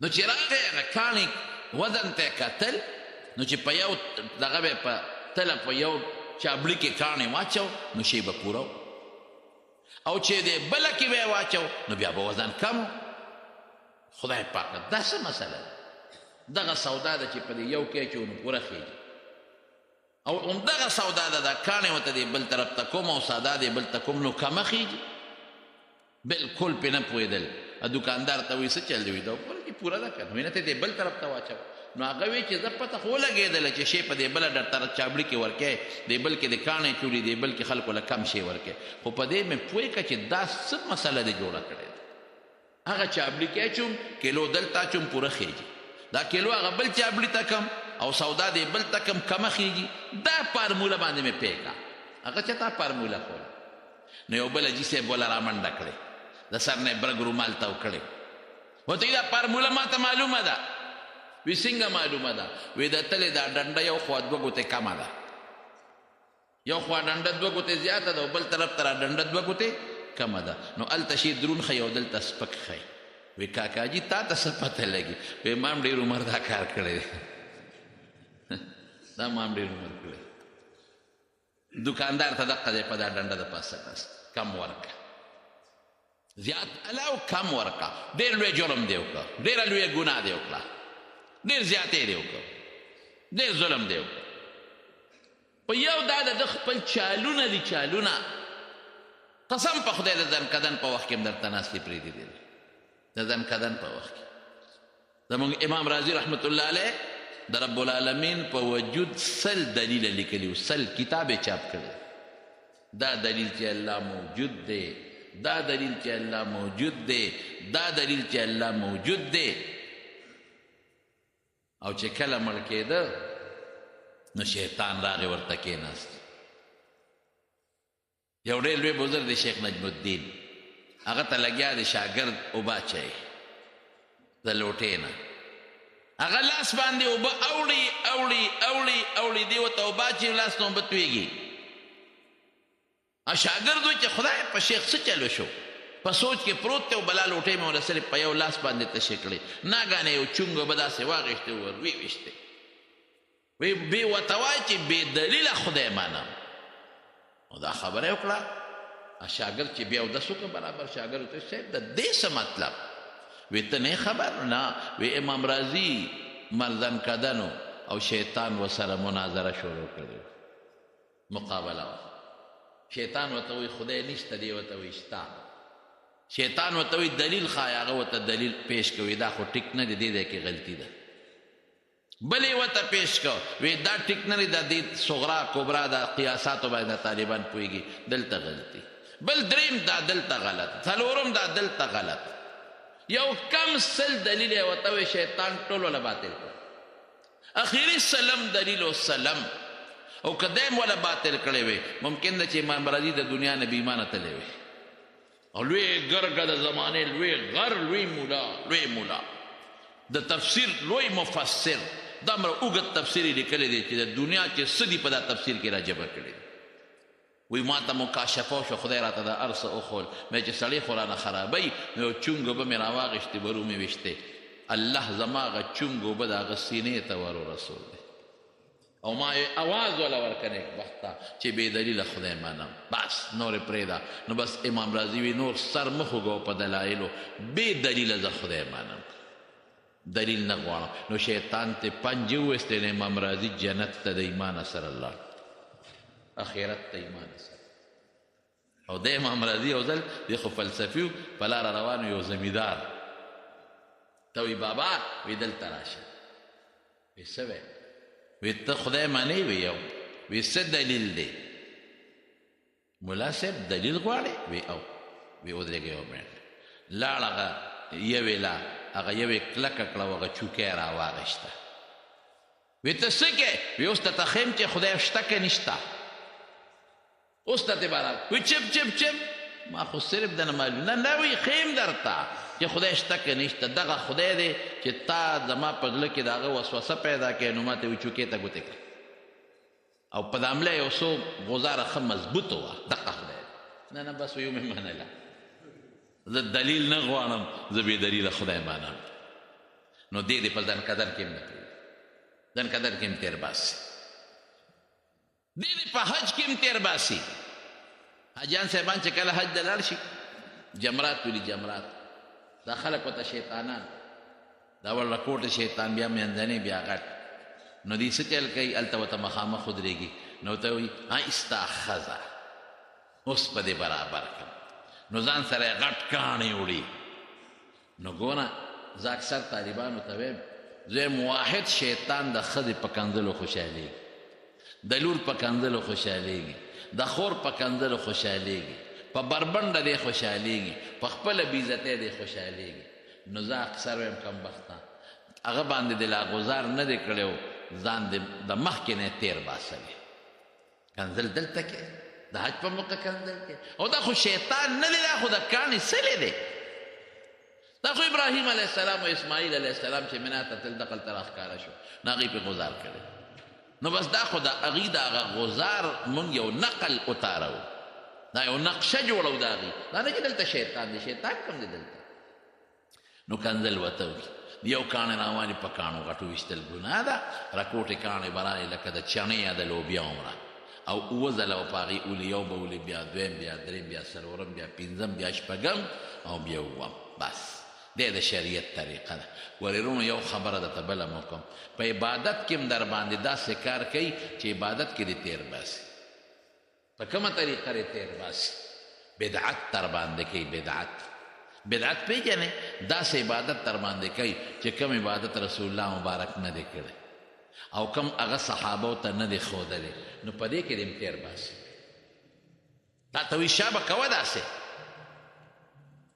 نو چې راغی هغه کاڼي وزن ته کتل نو چې په یو دغه به په تله په یو چابړي کې کاڼي واچو نو شی به پوره او چې د بله کې به یې واچو نو بیا به وزن کم خدای پاک دا څه مسله ده دغه سودا ده چې په دې یو کې اچو نو پوره خیږي او همدغه سودا ده دا کاڼي ورته دې بل طرف ته کوم او ساده دې بل ته کوم نو کمه خیږي بلکل پې نه پوهېدل دوکاندار ته وایي څه چل دی وایي دا بلکې پوره ده که نو وایي نه ته دې بل طرف ته واچو نو هغه وایي چې زه پته خو ولګېدله چې شی په دې بله طرف چابړي کې ورکوې دې بل کې د کاڼی چولي دې بل کې خلکو له کم شی ورکوې خو په دې مې پوه کړه چې دا څه مسله دې جوړه کړې ده هغه چابړي کې اچوم کیلو دلته اچوم پوره خیږي دا کیلو هغه بل چابړي ته کم او سودا دې بل ته کم کمه خیږي دا فارموله باندې مې پوه کړه هغه چېتا فارموله خوله نو یو بل حاجي صاحب وله رامنډه کړې د سر نه یې برګ رومال تاو کړې ورته دا فارموله ما ته معلومه ده وی څنګه معلومه ده وی د تلې دا ډنډه یو خوا دوه ګوتې کمه ده یو خوا ډنډه دوه ګوتې زیاته ده او بل طرف ته را ډنډه دوه ګوتې کمه ده نو هلته شي دروند ښیي او دلته سپک ښیي وی کاکاجي تا ته څه پته لګي وی ما هم ډېر عمر دا کار کړی دی دا ما هم ډېر عمر کړی دوکاندار ته دقه دی په دا ډنډه د پاسه پاس کم ورکه زیات علاو کم ورکه ډېر لوی جرم دی وکړه ډېره لویه ګناه دی وکړه ډېر زیاتې دی وکړه ډېر ظلم دی وکړه په یو دا د خپل چالونه دي چالونه قسم په خدای د ځنکدن په وخت کې هم درته ناستې پرېږدي دی د ځنکدن په وخت کې زموږ امام راضي رحمت الله علیه د رب العالمین په وجود 100 دلیله لیکلي و 100 کتاب یې چاپ کړی دا دلیل چې الله موجود دی دا دلیل چې الله موجود دی دا دلیل چې الله موجود دی او چې کله مړ کېده نو شیطان راغی ورته کېناست یو ډېر لوی بزرګ دی شیخ نجم الدین هغه ته لګیا دی شاګرد اوبه اچوي د لوټې نه هغه لاس باندې اوبه اوړي اوړي اوړي اوړي دی ورته اوبه اچوي لاس نه اوبه تویږي شاګرد وایي چې خدای په شیخ څه چلو شو په سوچ کې پروت دی او بلا لوټۍ مې ونه صرف په یو لاس باندې تشې کړې ناګانې یو چونګ به داسې واغېښتې ور ویویشتې وی بې ورته وایي چې بې دلیله خدای منم نو دا خبره یې وکړه شاګرد چې بیا اودس وکړه برابر شاګرد ورته صاحب د دې څه مطلب وی ته نه خبر نه وی امام راضي مردن کدنو او شیطان ورسره مناظره شروع کړې مقابله شیطان ورته وایي خدای نشته دی ورته وایي شته شیطان ورته وایي دلیل ښایي هغه ورته دلیل پیش کوي دا خو ټیک نه دی دې دی کې غلطي ده بل یې ورته پیش کو وی دا ټیک نه دی دا دې صغرا کبرا دا قیاساتو باندې طالبان پوهېږي دلته غلطي بل دریم دا دلته غلط څلورم دا دلته غلط یو کم 100 دلیل یې ورته وایي شیطان ټول وله باطل کړ اخري سلم دلیل وسلم او کدیم ولا باطل کړی وي ممکن ده چې امام راضي د دنیا نه بېایمانه تللی وي او لوی ګرګه د زمانې لوی غر لوی مولا د تفسیر لوی مفسر دومره اوږد تفسیر یې لیکلی دی چې د دنیا چې څه دي په دا تفسیر کې را جبر کړي دي وی ما ته مکاشفه وشوه خدای راته دا هر څه وښول مې چې سړی خو رانه خرابوي نو یو چونګ اوبه مې راواغېښتې برو مې ویشتې الله زما هغه چونګ اوبه د هغه سینې ته ور ورسول دی او ما اواز ولا ورکنه وخته چې بې دلیله خدای منم بس نور پرېږده نو بس امام راضي وي نور سر مخ وګو په دلایلو بې دلیله زه خدای منم دلیل نه غواړم نو شیطان ته پنجې وویستې نو امام راضي جنت ته د ایمان سره الله اخرت ته ایمان سره او د امام راضي یو ځل دی خو فلسفي و په لاره روان یو زمیندار ته وی بابا وی دلته راشه وی څه وی وی ته خدای منې وی یو وی څه دلیل دی ملا صاحب دلیل غواړې وی او وی ودرېږه یو منټ لاړ هغه یوې لا هغه یوې کلکه کړه او هغه چوکۍ را واغېسته وی ته څه کې وی اوس ته خیم چې خدای شته که نشته اوس ته برابر وی چپ چپ چپ ما خو صرف دنه معلوم نه وی خیم درته چې خدای شته که نشته دغه خدای دی چې تا زما په زړه کې د هغه وسوسه پیدا کړې نو ما ته وی چوکۍ ته ګوتې کړه او په دامله یو څو غوزاره ښه مضبوطه وه دقه خدای نه بس یو مې منله زه دلیل نه غواړم زه بې دلیله خدای منم نو دې دې په ځان قدر کې هم نه پرېږدي ځان قدر کې هم تېر باسي دې دې په حج کې هم تېر باسي حاجیان صاحبان چې کله حج ته لاړ شي جمرات ولي جمرات دا خلک ورته شیطانان دا ول رکوټ شیطان بیا منځنی بیا غټ نو دې څه چل کوي هلته ورته مخامخ ودرېږي نو ورته وایي آهسته ښځه اوس په دې برابر کړم نو ځان سره یې غټ کاڼې وړي نو ګوره زه اکثر طالبانو ته وایم زه یم واحد شیطان د ښځې په کنځلو خوشحالېږي د لور په کنځلو خوشحالېږي د خور په کنځلو خوشحالېږي په بربنډه دی خوشحالېږي په خپله بېعزتۍ دی خوشحالېږي نو زه اکثر وایم کمبختان هغه باندې دې لا ګزار نه دی کړی و ځان دې د مخکې نه تېر باسلی کنځل دلته کې د حج په موقع کنځل کې او دا خو شیطان نه دی دا خو د کاڼې سلی دی دا خو ابراهیم علیه السلام او اسماعیل علیه السلام چې منا ته تل دقل ته راښکاره شو نو هغوی پې غزار کړی نو بس دا خو د هغوی د هغه غزار مونږ یو نقل اتارو دا یو نقشه جوړو د هغوی دا نه چې دلته شیطان دی شیطان کوم دی دلته نو کنځل ورته وکړي یو کاڼې راوالي په کاڼو غټو ویشتل ګناه ده رکوټې کاڼې به رالې لکه د چڼې یا د لوبیا عمره او اووه ځله به په هغې اولي یو به ولي بیا دویم بیا دریم بیا څلورم بیا پنځم بیا شپږم او بیا اووم بس دی د شریعت طریقه ده ورېرونو یو خبره درته بله مو کوم په عبادت کې هم در باندې داسې کار کوي چې عبادت کې دې تېر باسي په کومه طریقه دې تېر باسي بدعت در باندې کوي بدعت پیژنې داسې عبادت در باندې کوي چې کوم عبادت رسول الله مبارک نه دی کړی او کم هغه صحابو ته نه دی ښودلی نو په دې کې دې هم تېر باسي تا ته وایي شابه کوه داسې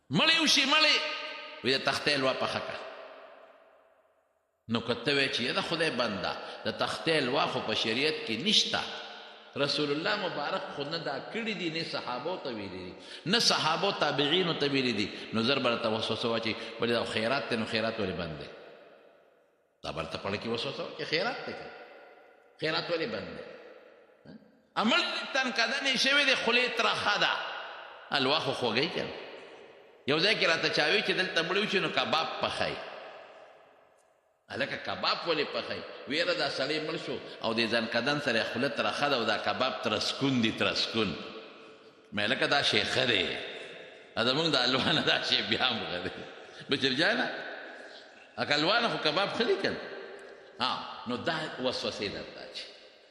مړی وشي مړی وی د تختې لوا پخه کړه نو که ته وایې چې د خدای بنده د تختې لوا خو په شریعت کې نشته رسول الله مبارک خو نه دا کړي دي نه صحابو ته ویلي دي نه صحابو تابعینو ته ویلي دي نو زر به راته وسوسه واچي ولې دا خیرات دی نو خیرات ولې بند دی دا به راته پړه کې وسوسه واچي خیرات دی که خیرات ولې بند دی عمل تنقدنې شوی دی خولې ترخه ده الوا خو خوږی که یو ځای کې راته چا وي چې دلته مړی وشي نو کباب پخی هلکه کباب ولې پخی ویره دا سړی مړ شو او د ځنکدن سره یې خوله ترخه ده او دا کباب ترسکون دي ترسکون مې هلکه دا شی ښه دی زمونږ د الوا نه دا شی بیا هم ښه دی بچرجانه هکه الوا نه خو کباب ښه دي که نو دا وسوسې درته اچي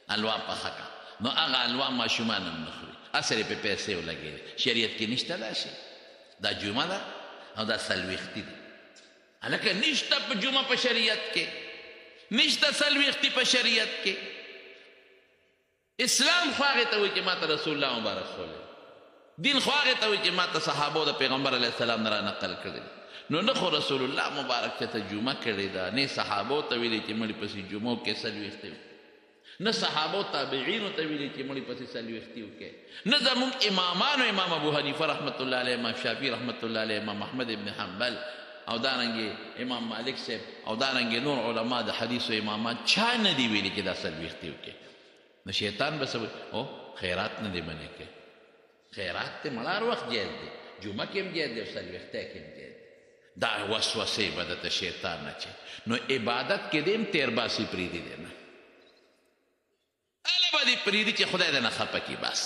الوا پخه که نو هغه الوا ماشومان هم نه خوري اصل یې پې پیسې ولګېدې شریعت کې نشته دا شی دا جمعه ده او دا څلوېښتي ده هلکه نشته په جمعه په شریعت کې نشته څلوېښتي په شریعت کې اسلام خو هغې ته وایي چې ما ته رسول الله مبارک ښولی دین خو هغې ته وایي چې ما ته صحابو د پیغمبر علیه السلام نه رانقل کړی نو نه خو رسول الله مبارک چې ته جمعه کړې ده نه صحابو ته ویلي چې مړي پسې جمعو کې څلوېښتي نه صحابو تابعینو ته ویلي چې مړي پسې څلوېښتي وکړي نه زموږ امامانو امام ابو حنیفه رحمت الله علیه امام شافعي رحمت الله علیه امام احمد ابن حنبل او دارنګې امام مالک صاحب او دارنګې نور علما د حدیثو امامان چا نه دي ویلي چې دا څلوېښتي وکړي نو شیطان به څه او خیرات نه دی منې کوي خیرات ته مړه هر وخت جایز دی جمعه کې هم جایز دی او څلوېښتی کې هم جایز دی دا وسوسې به درته شیطان اچي نو عبادت کې دې هم تېر باسي پرېږدي دی نه هله به دې پرېږدي چې خدای دې نه خفه کړي بس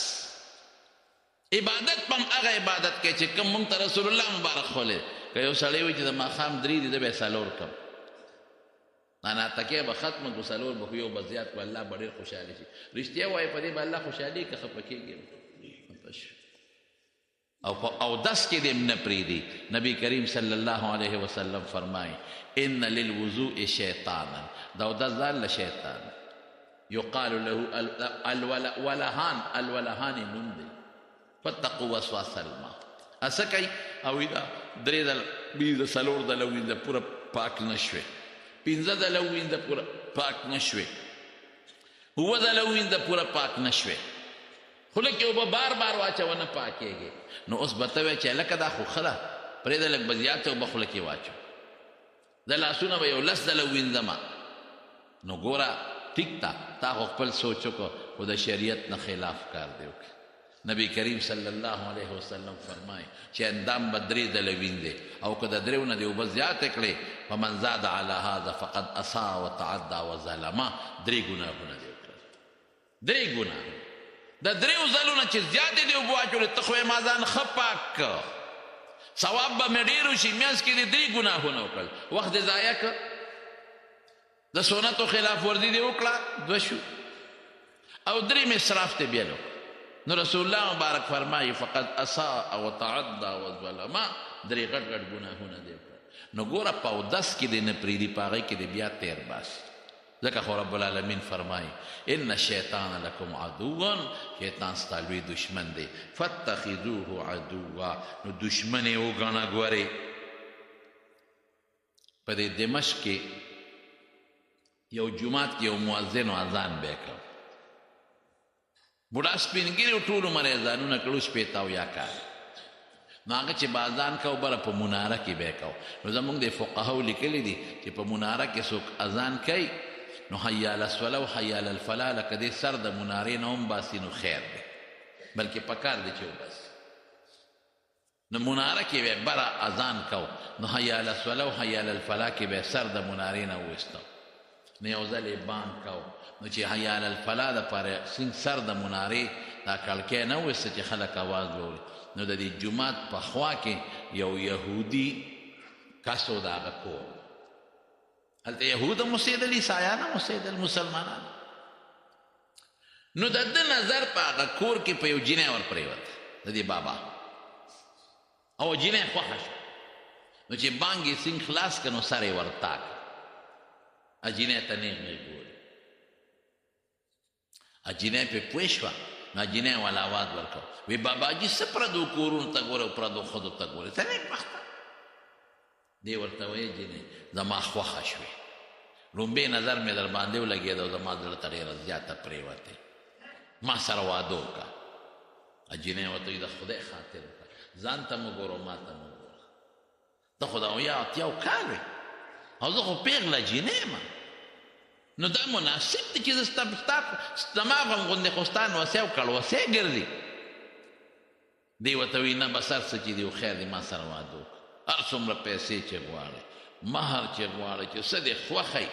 عبادت پم هغه عبادت کوي چې کوم مونږ ته رسول الله مبارک ښولی که یو سړی وایي چې د ماښام 3 دي زه به یې 4 کړم ناتکیه به ختمه کړو 4 به خو یو به زیات کړو الله به ډېر خوشحالي شي رښتیا وایي په دې به الله خوشحالي که خفه کېږي او په اودس کې دې نه پرېږدي نبی کریم صلی الله علیه وسلم فرمایي ان للوضوء شیطانا د اودس ځان له شیطان یقال له الولهان نوم دی فاتقوا وسواس الماء اسه کوي او دا 3 ځله 20 څلور ځله وینځه پوره پاک نه شوې 15 ځله وینځه پوره پاک نه شوې 7 ځله وینځه پوره پاک نه شوې خوله کې اوبه بار بار واچوه نه پاکېږي نو اوس به ته وایې چې هلکه دا خو ښه ده پرېږده لږ به زیاته اوبه خوله کې واچو د لاسونه به یو 10 ځله وینځمه نو ګوره ټیک ده تا خو خپل سوچ وکړو خو د شریعت نه خلاف کار دی وکړي. نبی کریم صلی الله علیه وسلم فرمایي چې اندام به 3 ځله وینځي او که د 3 نه دې اوبه زیاتې کړې فمن زاد علی هذا فقد اساء وتعدى وظلم. 3 ګناهونه دې وکړل، 3 ګناهونه. د 3 ځلو نه چې زیاتې دې اوبه واچولې ته خو یې ما ځان ښه پاک کړ، ثواب به مې ډېر وشي. میانځ کې دې 3 ګناهونه وکړل، وخت دې ضایع کړ، د سنتو خلاف ورزي دې وکړه، 2 شو، او 3 اسراف ته بیا نو. نو رسول الله مبارک فرمایي فقد اساء وتعدى وظلم. 3 غټ غټ ګناهونه دې وکړل. نو ګوره په اودس کې دې نه پرېږدي، په هغې کې دې بیا تیر باسي. ځکه خو رب العالمین فرمایي ان الشیطان لکم عدوا، شیطان ستا لوی دشمن دی، فاتخذوه عدوا. نو دشمن یې وګڼه. ګورې په دې دمشق کې یو جومات کې یو مؤذن اذان به یې کړ، بوډا سپینګیري ټول عمر یې اذانونه کړو، 80 کال. نو هغه چې به اذان کو بله په مناره کې به یې کو. نو زمونږ د فقهاو لیکلي دي چې په مناره کې څوک اذان کوي نو حی علی الصلاة و حی علی الفلاح، لکه دې سر د منارې نه هم باسي نو خیر دی، بلکې پکار دی چې وباسي. نو مناره کې به بره اذان کو نو حی علی الصلاة و حی علی الفلاح کې به سر د منارې نه وویسته، نو یو ځل یې بانګ کو نو چې حی علی الفلاح دپاره سر د منارې دا کړکۍ نه وویسته چې خلک اواز واوري. نو د دې جومات په خوا کې یو یهودي کس و د هغه کور، هلته یهود هم اوسېدل، عیسایان هم اوسېدل، مسلمانان. نو د ده نظر په هغه کور کې په یو جینۍ ور پرېوته د دې بابا، او جینۍ خوښه شوه. نو چې بانګ یې سینګ خلاص کړ نو سر یې ورتا کړ، جینۍ ته نیغ نیغ ګوري. جینۍ پرې پوه شوه. نو جینۍ والا آواز ورکړ، وی باباجي څه پردو کورونو ته ګوره او پردو ښځو ته ګورې، ته نیکبخته. دی ورته وایي جینۍ زما خوښه شوې، لومبې نظر مې در باندې ولګېد او زما زړه ته ډېره زیاته پرېوتې، ما سره واده وکړه. جینۍ ورته وایي د خدای خاطر وکړه، ځان ته مه ګوره ما ته مه ګوره، ته خو د 80 کال وې او زه خو پېغله جینۍ یم. نو دا مناسب دی چې زه ستا ماغم غوندې خو ستا نوسی او کړوسی ګرځي. دی ورته وایي نه بس هر څه چې دی خو خیر دی ما سره واده وکړه، هر څومره پیسې چې غواړې، مهر چې غواړې، چې څه دې خوښی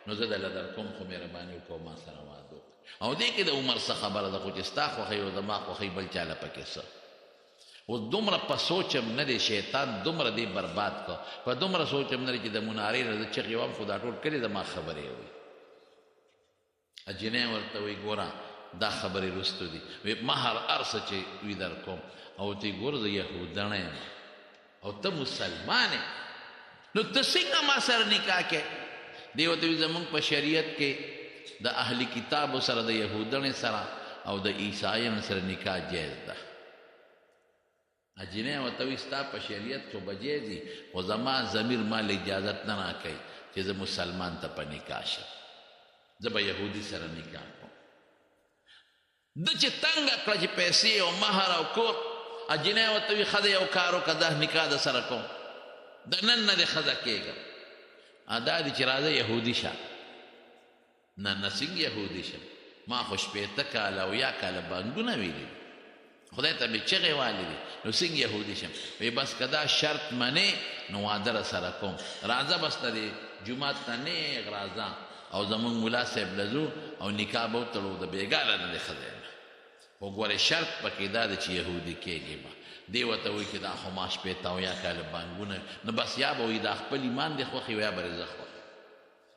نو زه دله در کوم، خو مهرباني وکړه ما سره واده وکړه. او دې کې د عمر څه خبره ده، خو چې ستا خوښی او زما خوښی بل چاله پکې څه. اوس دومره په سوچم نه دی شیطان دومره دی برباد کړ، په دومره سوچم نه دی چې د منارې نه زه چغې وم خو دا ټول کلي زما خبرې وي. جینۍ ورته وایي ګوره دا خبرې رستو دي، مهر هر څه چې وي در کوم. او ته ګوره زه یهودنه یم او ته مسلمان یې، نو ته څنګه ما سره نکاح کوې؟ دی ورته وایي زمونږ په شریعت کې د اهلي کتابو سره د یهودنې سره او د عیسایانو سره نکاح جایز ده. جینۍ ورته وایي ستا په شریعت خو به جایز وي، خو زما ضمیر مال اجازت نه راکوي چې زه مسلمان ته په نکاح شم، زه به یهودي سره نکاح کوم. ده چې تنګه کړه چې پیسې او مهر او کور، جینۍ ورته وایي ښه ده یو کار وکړه دا نکاح در سره کوم، د نن نه دې ښځه کېږم، دا دي چې راځه یهودي شه. نه څنګه یهودي شم، ما خو 80 کاله او 80 کاله بانګونه ویلي، خدای ته مې چغې والې دي، نو څنګه یهودي شم؟ وایي بس که دا شرط منې نو واده را سره کوم، راځه بس د دې جومات ته نیغ راځه او زمونږ ملا صاحب لزو او نکاح به وتړو د بېګاله نه د ښځی نه. خو ګورې شرط پکې دا ده چې یهودي کېږي به. دی ورته وایي چې دا خو ما 80 او 80 کاله بانګونه، نو بس یا به وایي دا خپل ایمان دې خوښ یا به زه خوښ.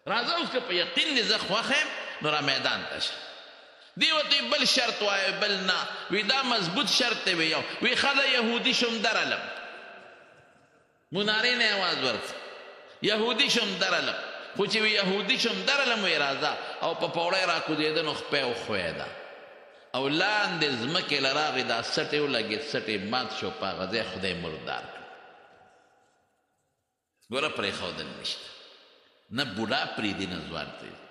راځه اوس که په یقین دې زه خوښ یم نو را میدان ته شه. دی ورته بل شرط وایه بل نه، وی دا مضبوط شرط دی. یو وی ښه ده یهودي شم درلم، منارې نه یې اواز ورکړ، یهودي شم درلم. خو چې وی یهودي شم درلم وی راځه او په پوړی را کوزېده نو خپۍ وښویده او لاندې ځمکې له راغې دا سټې ولګېد، سټې مات شو، په هغه ځای خدای مردار کړ. ګوره پرېښودل نشته، نه بوډا پرېږدي نه ځوان پرېږدي.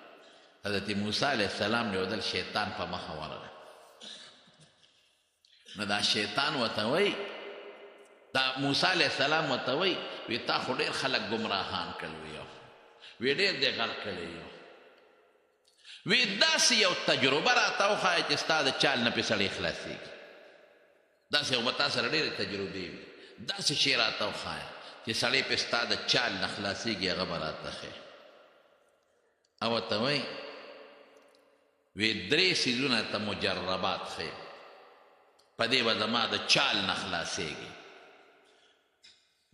حضرت موسی علیه السلام یو ځل شیطان په مخه ورغی، نو دا شیطان ورته وایي، دا موسی علیه السلام ورته وایي وی تا خو ډېر خلک ګمراهان کړل، وی ډېر دې غرق کړی یو، وی داسې یو تجربه راته وښایه چې ستا د چال نه پې سړی خلاصېږي داسې یو به تا سره ډېرې تجربې وي داسې شی راته وښایه چې سړی پې ستا د چال نه خلاصېږي هغه به راته ښیې او ورته وایي وی 3 څیزونه ته مجربات ښیې په دې به زما د چال نه خلاصېږي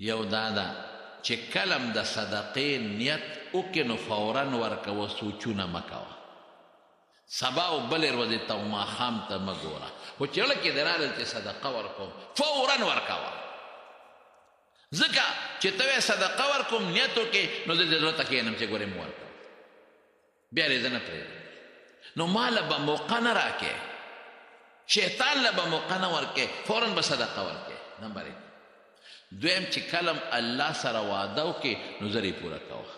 یو دا ده چې کلم د صدقې نیت وکړې نو فورا ورکوه سوچونه مه کوه سبا او بلې ورځې ته او ماښام ته مه ګوره خو چې زړه کې دې راغلل چې صدقه ورکوم فورا ورکوه ځکه چې ته وایې صدقه ورکوم نیت وکړې نو زه دې زړه ته کښېنم چې ګورې مو ورکوم بیا دې زه نه پرېږدم نو ما له به موقع نه راکې شیطان له به موقع نه ورکې فورا به صدقه ورکې نمبر 1 دویم چې کلم الله سره واده وکړې نو زر یې پوره کوه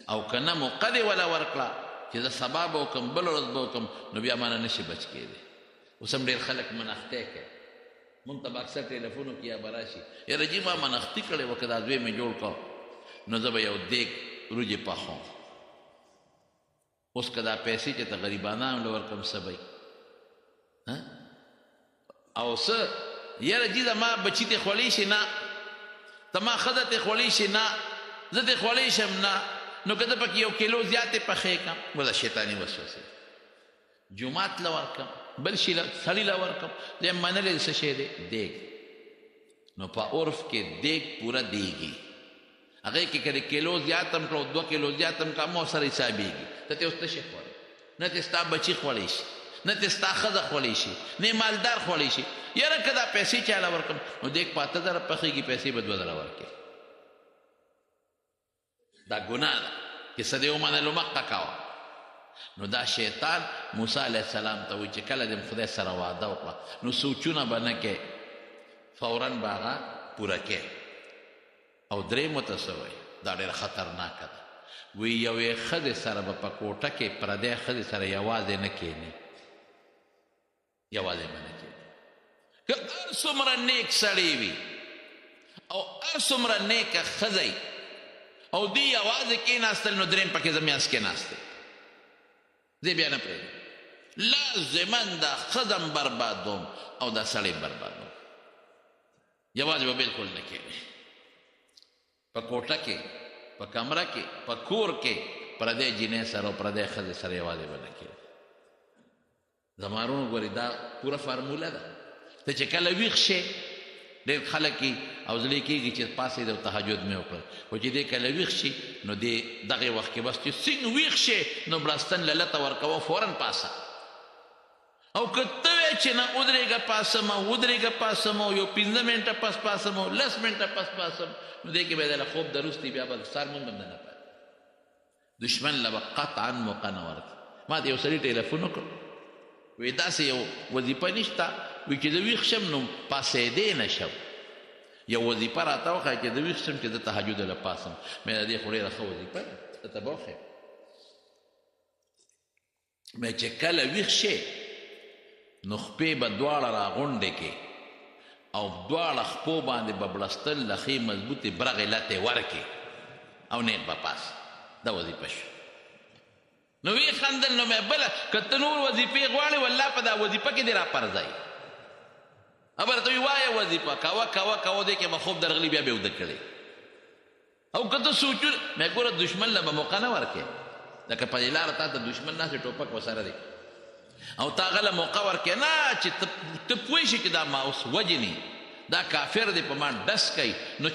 او که نه موقع دې وله ورکړه چې زه سبا به وکړم بله ورځ به وکړم نو بیا مانه نشي بچ کېدی اوس هم ډېر خلک منښتې کوي مونږ ته به اکثر ټلیفونو کې یا به راشي یاره جي ما منښتي کړې وه که دا دوی مې جوړ کړ نو زه به یو دیګ وریجې پخوم اوس که دا پیسې چې ته غریبانانو له ورکړم څه به او څه یاره جي زما بچي ته خوړی شي نه ته ما ښځه ته خوړی شي نه زه ته خوړی شم نه نو که زه پکې 1 کیلو زیاتې پخې کړم ولا شیطاني وسوسې جومات له ورکړم بل شي سړي له ورکړم زه یم منلی څه شی دی دیګ نو په عرف کې دیګ پوره دیږي هغې کې که د کیلو زیات هم کړه 2 کیلو زیات هم کړه مو سره حسابېږي ته ته اوس څه شی خوړی نه ته ستا بچي خوړی شي نه ته ستا ښځه خوړی شي نه مالدار خوړی شي یاره که دا پیسې چاله ورکړم نو دیګ په 8000 پخېږي پیسې به 2000 ورکړي دا ګناه ده چې څه دې ومنلو مقه کوه نو دا شیطان موسی علیه السلام ته وایي چې کله دې خدای سره واده وکړه نو سوچونه به نه کې فورا به هغه پوره کې او درېیمو ته څه وایي دا ډېره خطرناکه ده وی یوې ښځې سره به په کوټه کې پردی ښځې سره یوازې نه کښېني یوازې به نه کښېني که هر څومره نیک سړی وي او هر څومره نیکه ښځه او دی یوازې کېناستل نو درېیم پکې زه میاس کېناستې زه بیا نه پرېږدم لازما دا ښځه بربادوم او دا سړی بربادوم یوازې به بلکل نه کېني په کوټه کې په کمره کې په کور کې پردی جینۍ سره او پردی ښځې سره یوازې به نه کېږي زما وروڼو ګورې دا پوره فارموله ده ته چې کله ویښ شې ډېر خلک او زړه کېږي چې پاڅېد او تهجد مې وکړل خو چې دی کله ویښ شي نو دې دغې وخت کې بس چې څنګه ویښ شې نو بړستن له لته ورکوه فورا پاسه او که ته وایې چې نه ودرېږه پاسم او ودرېږه پاسم او یو 15 منټه پس پاسم او 10 منټه پس پاسم نو دې کې به دله خوب دروستي بیا به سار مونږ هم نه پاتې دشمن له به قطعا موقع نه ورکړي ما ته یو سړي ټلیفون وکړ وایي داسې یو وظیفه نشته وایي چې زه ویښ شم نو پاسېدی نه شم یو وظیفه راته وښایه چې زه ویښ شم چې زه تهجد له پاسم مې د دې خو ډېره ښه وظیفه ده ته به وښیم مې چې کله ویښ شې نو خپې به دواړه راغونډې کې او دواړه خپو باندې به بړستل لخې مضبوطې برغې لتې ورکې او نیغ به پاس دا وظیفه شو نو وی خندل نو مې بله که ته نور وظیفې غواړې والله په دا وظیفه کې دې راپرځئ خبره ته وي وایه وظیفه کوه کوه کوه دې کې به خوب درغلي بیا به اوده کړې او که ته سوچونه مې ګوره دشمن له به موقع نه ورکې لکه په دې لاره تا ته دشمن ناسې ټوپک ورسره دی او تا هغه له موقع ورکې نه چې ته پوه شي چې دا ما اوس وجني دا کافر دی په ما ډس کوي نو